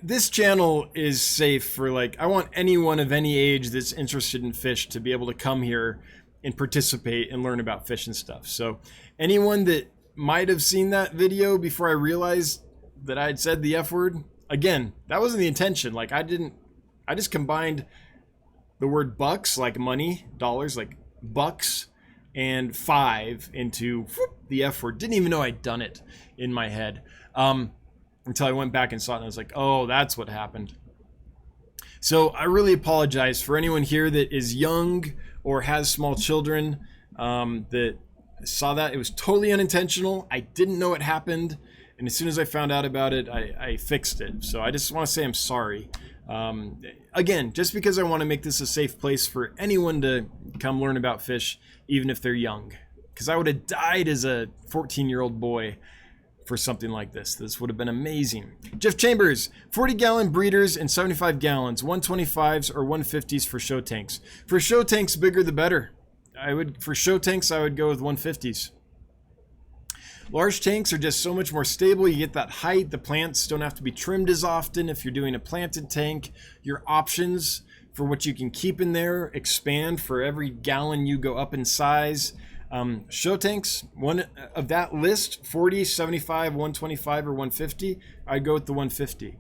This channel is safe for like, I want anyone of any age that's interested in fish to be able to come here and participate and learn about fish and stuff. So anyone that might have seen that video before I realized that I had said the F word. Again, that wasn't the intention. Like I just combined the word bucks, like money, dollars, like bucks, and 5 into whoop, the F word. Didn't even know I'd done it in my head until I went back and saw it and I was like, oh, that's what happened. So I really apologize for anyone here that is young or has small children that saw that. It was totally unintentional. I didn't know it happened, and as soon as I found out about it, I fixed it. So I just want to say I'm sorry. Again, just because I want to make this a safe place for anyone to come learn about fish, even if they're young. Because I would have died as a 14-year-old boy for something like this. This would have been amazing. Jeff Chambers, 40-gallon breeders and 75 gallons, 125s or 150s for show tanks. For show tanks, bigger the better. For show tanks, I would go with 150s. Large tanks are just so much more stable. You get that height. The plants don't have to be trimmed as often. If you're doing a planted tank, your options for what you can keep in there expand for every gallon you go up in size. Show tanks, one of that list, 40, 75, 125, or 150, I'd go with the 150.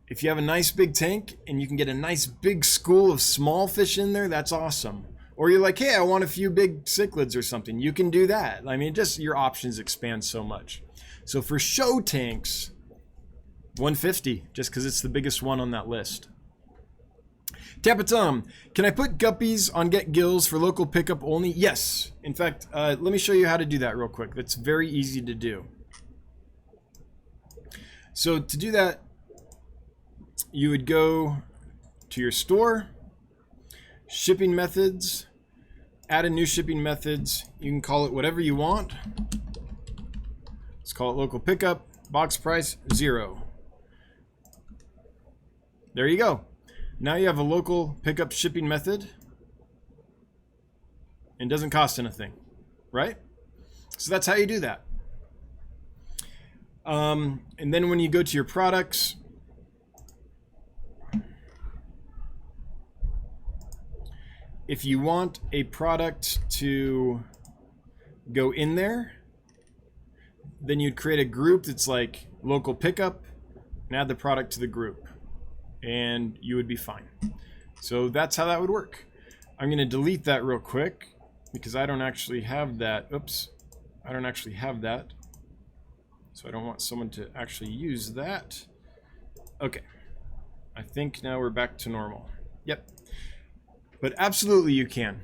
If you have a nice big tank and you can get a nice big school of small fish in there, that's awesome. Or you're like, hey, I want a few big cichlids or something. You can do that. I mean, just your options expand so much. So for show tanks, 150, just because it's the biggest one on that list. Tampa Tom, can I put guppies on Get Gills for local pickup only? Yes. In fact, let me show you how to do that real quick. That's very easy to do. So to do that, you would go to your store, shipping methods, add a new shipping methods. You can call it whatever you want. Let's call it local pickup, box price, 0. There you go. Now you have a local pickup shipping method and doesn't cost anything, right? So that's how you do that. And then when you go to your products, if you want a product to go in there, then you'd create a group that's like local pickup and add the product to the group, and you would be fine. So that's how that would work. I'm going to delete that real quick because I don't actually have that. Oops, I don't actually have that. So I don't want someone to actually use that. Okay, I think now we're back to normal. Yep. But absolutely you can.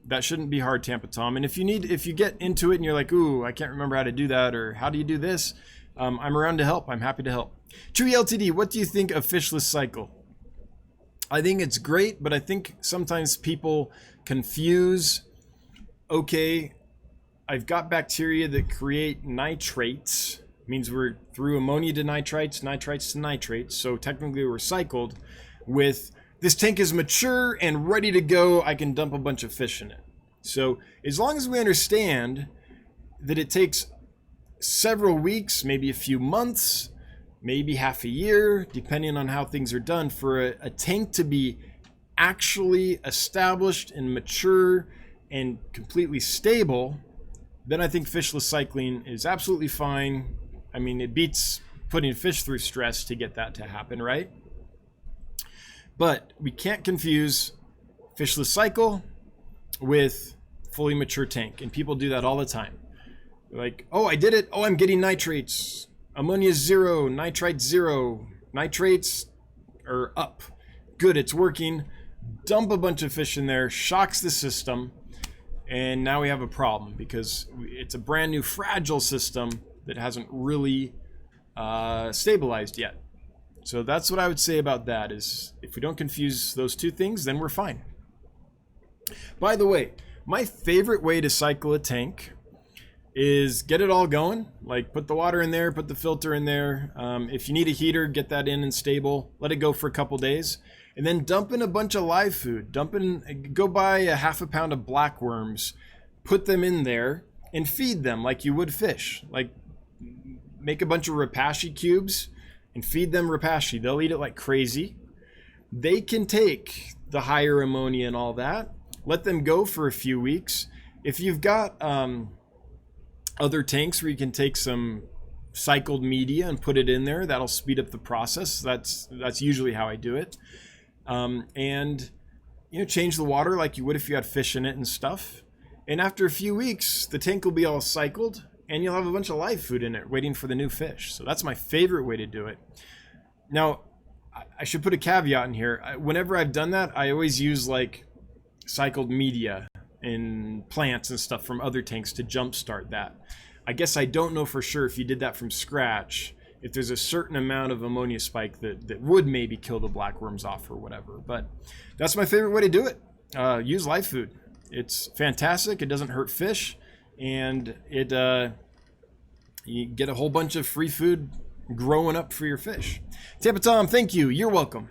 That shouldn't be hard, Tampa Tom. And if you get into it and you're like, ooh, I can't remember how to do that, or how do you do this? I'm around to help. I'm happy to help. Chewy LTD, what do you think of fishless cycle? I think it's great, but I think sometimes people confuse, okay, I've got bacteria that create nitrates, means we're through ammonia to nitrites, nitrites to nitrates, so technically we're cycled, with this tank is mature and ready to go, I can dump a bunch of fish in it. So as long as we understand that it takes several weeks, maybe a few months, maybe half a year, depending on how things are done, for a tank to be actually established and mature and completely stable, then I think fishless cycling is absolutely fine. I mean, it beats putting fish through stress to get that to happen, right? But we can't confuse fishless cycle with fully mature tank, and people do that all the time. Like, oh, I did it. Oh, I'm getting nitrates. Ammonia 0, nitrite 0. Nitrates are up. Good, it's working. Dump a bunch of fish in there, shocks the system, and now we have a problem because it's a brand new fragile system that hasn't really stabilized yet. So that's what I would say about that, is if we don't confuse those two things, then we're fine. By the way, my favorite way to cycle a tank is get it all going, like put the water in there, put the filter in there. If you need a heater, get that in and stable, let it go for a couple days, and then dump in a bunch of live food. Go buy a half a pound of blackworms, put them in there and feed them like you would fish. Like make a bunch of Rapashi cubes and feed them Rapashi. They'll eat it like crazy. They can take the higher ammonia and all that. Let them go for a few weeks. If you've got other tanks where you can take some cycled media and put it in there, that'll speed up the process. That's usually how I do it. And change the water like you would if you had fish in it and stuff. And after a few weeks, the tank will be all cycled and you'll have a bunch of live food in it waiting for the new fish. So that's my favorite way to do it. Now, I should put a caveat in here. Whenever I've done that, I always use like cycled media and plants and stuff from other tanks to jumpstart that. I guess I don't know for sure if you did that from scratch, if there's a certain amount of ammonia spike that would maybe kill the blackworms off or whatever. But that's my favorite way to do it. Use live food. It's fantastic. It doesn't hurt fish, and you get a whole bunch of free food growing up for your fish. Tampa Tom, thank you. You're welcome.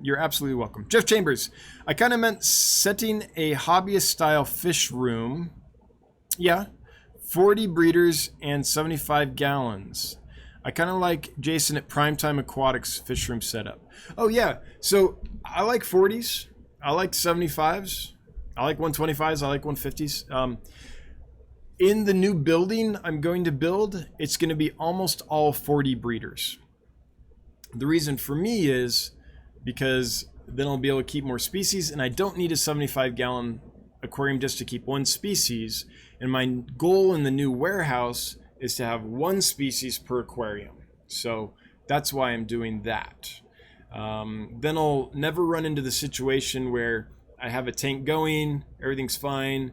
You're absolutely welcome. Jeff Chambers, I kind of meant setting a hobbyist style fish room. Yeah, 40 breeders and 75 gallons. I kind of like Jason at Primetime Aquatics fish room setup. Oh yeah, so I like 40s. I like 75s. I like 125s. I like 150s. In the new building I'm going to build, it's going to be almost all 40 breeders. The reason for me is because then I'll be able to keep more species, and I don't need a 75-gallon aquarium just to keep one species. And my goal in the new warehouse is to have one species per aquarium. So that's why I'm doing that. Then I'll never run into the situation where I have a tank going, everything's fine,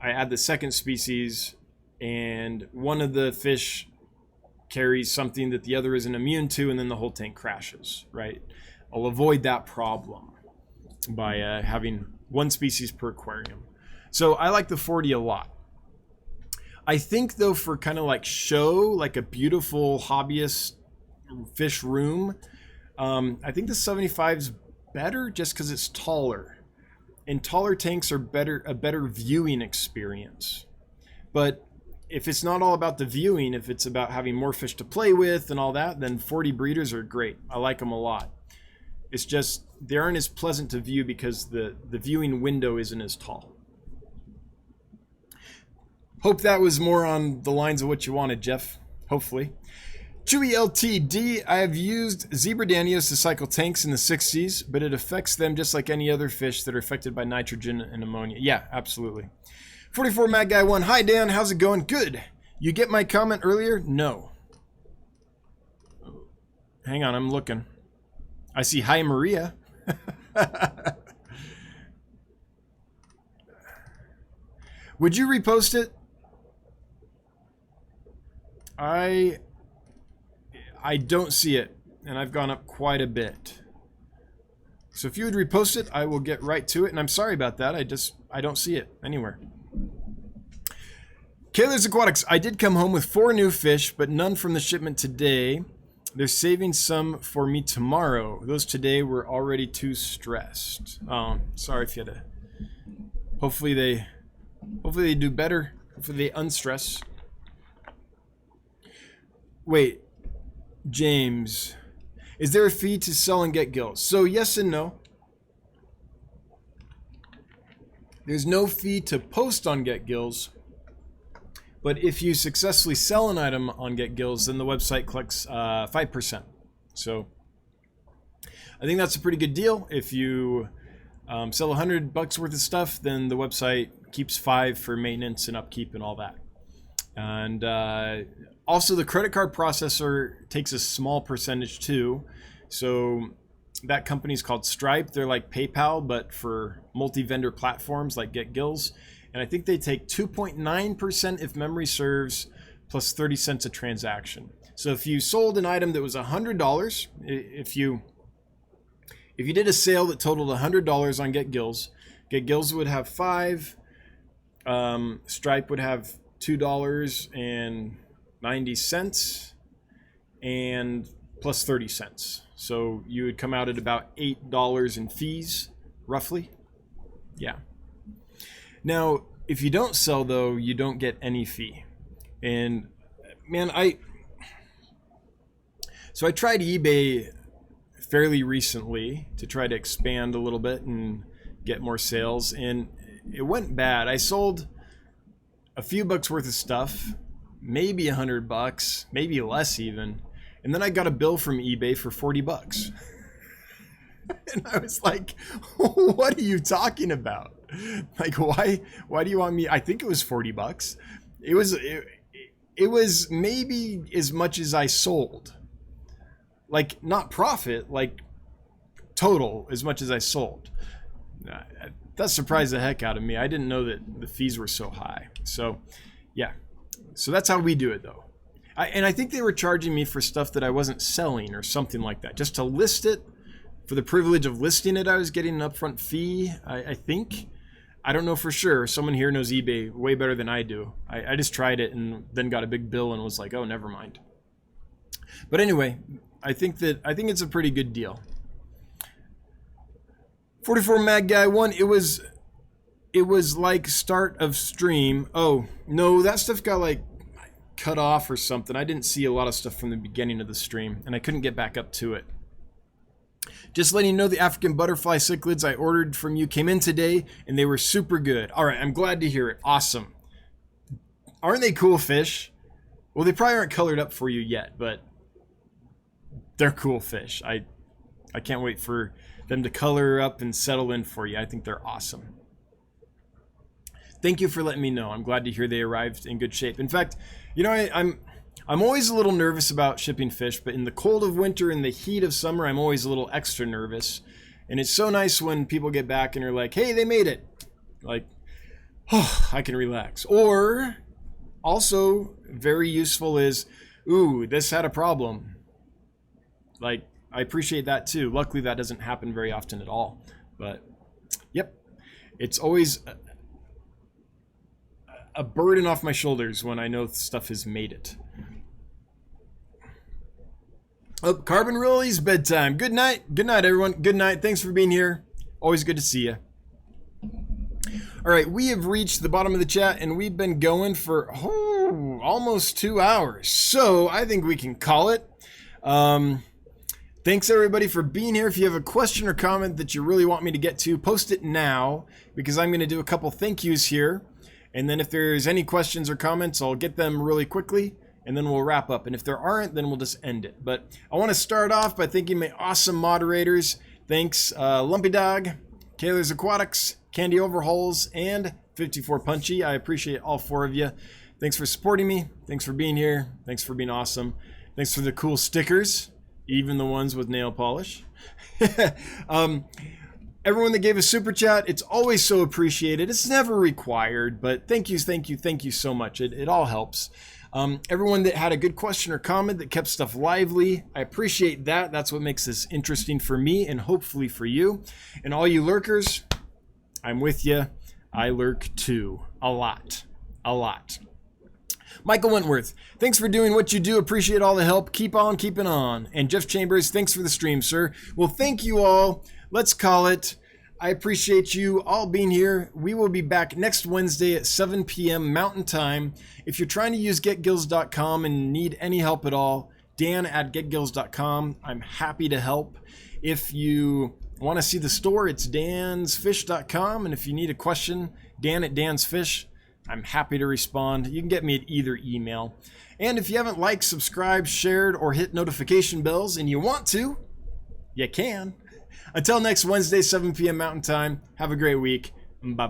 I add the second species, and one of the fish carries something that the other isn't immune to, and then the whole tank crashes, right? I'll avoid that problem by having one species per aquarium. So I like the 40 a lot. I think though, for kind of like show, like a beautiful hobbyist fish room, I think the 75's better just because it's taller. And taller tanks are a better viewing experience. But if it's not all about the viewing, if it's about having more fish to play with and all that, then 40 breeders are great. I like them a lot. It's just they aren't as pleasant to view because the viewing window isn't as tall. Hope that was more on the lines of what you wanted, Jeff. Hopefully. Chewy LTD, I have used zebra danios to cycle tanks in the 60s, but it affects them just like any other fish that are affected by nitrogen and ammonia. Yeah, absolutely. 44 Mad Guy 1, hi Dan, how's it going? Good. You get my comment earlier? No. Hang on, I'm looking. I see hi Maria. Would you repost it? I don't see it, and I've gone up quite a bit. So if you would repost it, I will get right to it. And I'm sorry about that. I don't see it anywhere. Kayla's Aquatics. I did come home with 4 new fish, but none from the shipment today. They're saving some for me tomorrow. Those today were already too stressed. Sorry if you had to. Hopefully they do better. Hopefully they unstress. Wait, James, is there a fee to sell and get gills? So yes and no. There's no fee to post on Get Gills, but if you successfully sell an item on Get Gills, then the website collects 5%. So I think that's a pretty good deal. If you sell $100 worth of stuff, then the website keeps 5 for maintenance and upkeep and all that. And also the credit card processor takes a small percentage too. So that company's called Stripe. They're like PayPal, but for multi-vendor platforms like Get Gills. And I think they take 2.9% if memory serves, plus 30 cents a transaction. So if you sold an item that was $100, if you did a sale that totaled $100 on Get Gills would have 5, Stripe would have $2.90, and plus 30 cents. So you would come out at about $8 in fees, roughly. Yeah. Now, if you don't sell, though, you don't get any fee. And man, I tried eBay fairly recently to try to expand a little bit and get more sales, and it went bad. I sold a few bucks worth of stuff, maybe $100, maybe less even, and then I got a bill from eBay for $40. And I was like, what are you talking about? Like, why do you want me? I think it was $40. It was maybe as much as I sold. Like, not profit, like total as much as I sold. That surprised the heck out of me. I didn't know that the fees were so high. So yeah, so that's how we do it though. And I think they were charging me for stuff that I wasn't selling or something like that. Just to list it, for the privilege of listing it, I was getting an upfront fee, I think. I don't know for sure. Someone here knows eBay way better than I do. I just tried it and then got a big bill and was like, oh, never mind. But anyway, I think it's a pretty good deal. 44 Mad Guy 1, it was like start of stream. Oh, no, that stuff got like cut off or something. I didn't see a lot of stuff from the beginning of the stream and I couldn't get back up to it. Just letting you know, the African butterfly cichlids I ordered from you came in today and they were super good. All right, I'm glad to hear it. Awesome. Aren't they cool fish? Well, they probably aren't colored up for you yet, but they're cool fish. I can't wait for them to color up and settle in for you. I think they're awesome. Thank you for letting me know. I'm glad to hear they arrived in good shape. In fact, you know, I'm always a little nervous about shipping fish, but in the cold of winter and the heat of summer, I'm always a little extra nervous. And it's so nice when people get back and are like, hey, they made it. Like, oh, I can relax. Or also very useful is, ooh, this had a problem. Like, I appreciate that too. Luckily, that doesn't happen very often at all. But, yep, it's always a burden off my shoulders when I know stuff has made it. Oh, Carbon Rollies, bedtime. Good night. Good night, everyone. Good night. Thanks for being here. Always good to see you. All right, we have reached the bottom of the chat, and we've been going for almost 2 hours. So I think we can call it. Thanks, everybody, for being here. If you have a question or comment that you really want me to get to, post it now, because I'm going to do a couple thank yous here. And then if there's any questions or comments, I'll get them really quickly, and then we'll wrap up. And if there aren't, then we'll just end it. But I want to start off by thanking my awesome moderators. Thanks, Lumpy Dog, Kayla's Aquatics, Candy Overhauls, and 54 Punchy. I appreciate all 4 of you. Thanks for supporting me. Thanks for being here. Thanks for being awesome. Thanks for the cool stickers, even the ones with nail polish. Everyone that gave a super chat, it's always so appreciated. It's never required, but thank you so much. It all helps. Everyone that had a good question or comment that kept stuff lively, I appreciate that. That's what makes this interesting for me and hopefully for you. And all you lurkers, I'm with you. I lurk too. A lot. Michael Wentworth, thanks for doing what you do. Appreciate all the help. Keep on keeping on. And Jeff Chambers, thanks for the stream, sir. Well, thank you all. Let's call it. I appreciate you all being here. We will be back next Wednesday at 7 p.m. Mountain Time. If you're trying to use getgills.com and need any help at all, Dan@getgills.com. I'm happy to help. If you want to see the store, it's dansfish.com. And if you need a question, Dan@dansfish. I'm happy to respond. You can get me at either email. And if you haven't liked, subscribed, shared, or hit notification bells and you want to, you can. Until next Wednesday, 7 p.m. Mountain Time, have a great week. Bye-bye.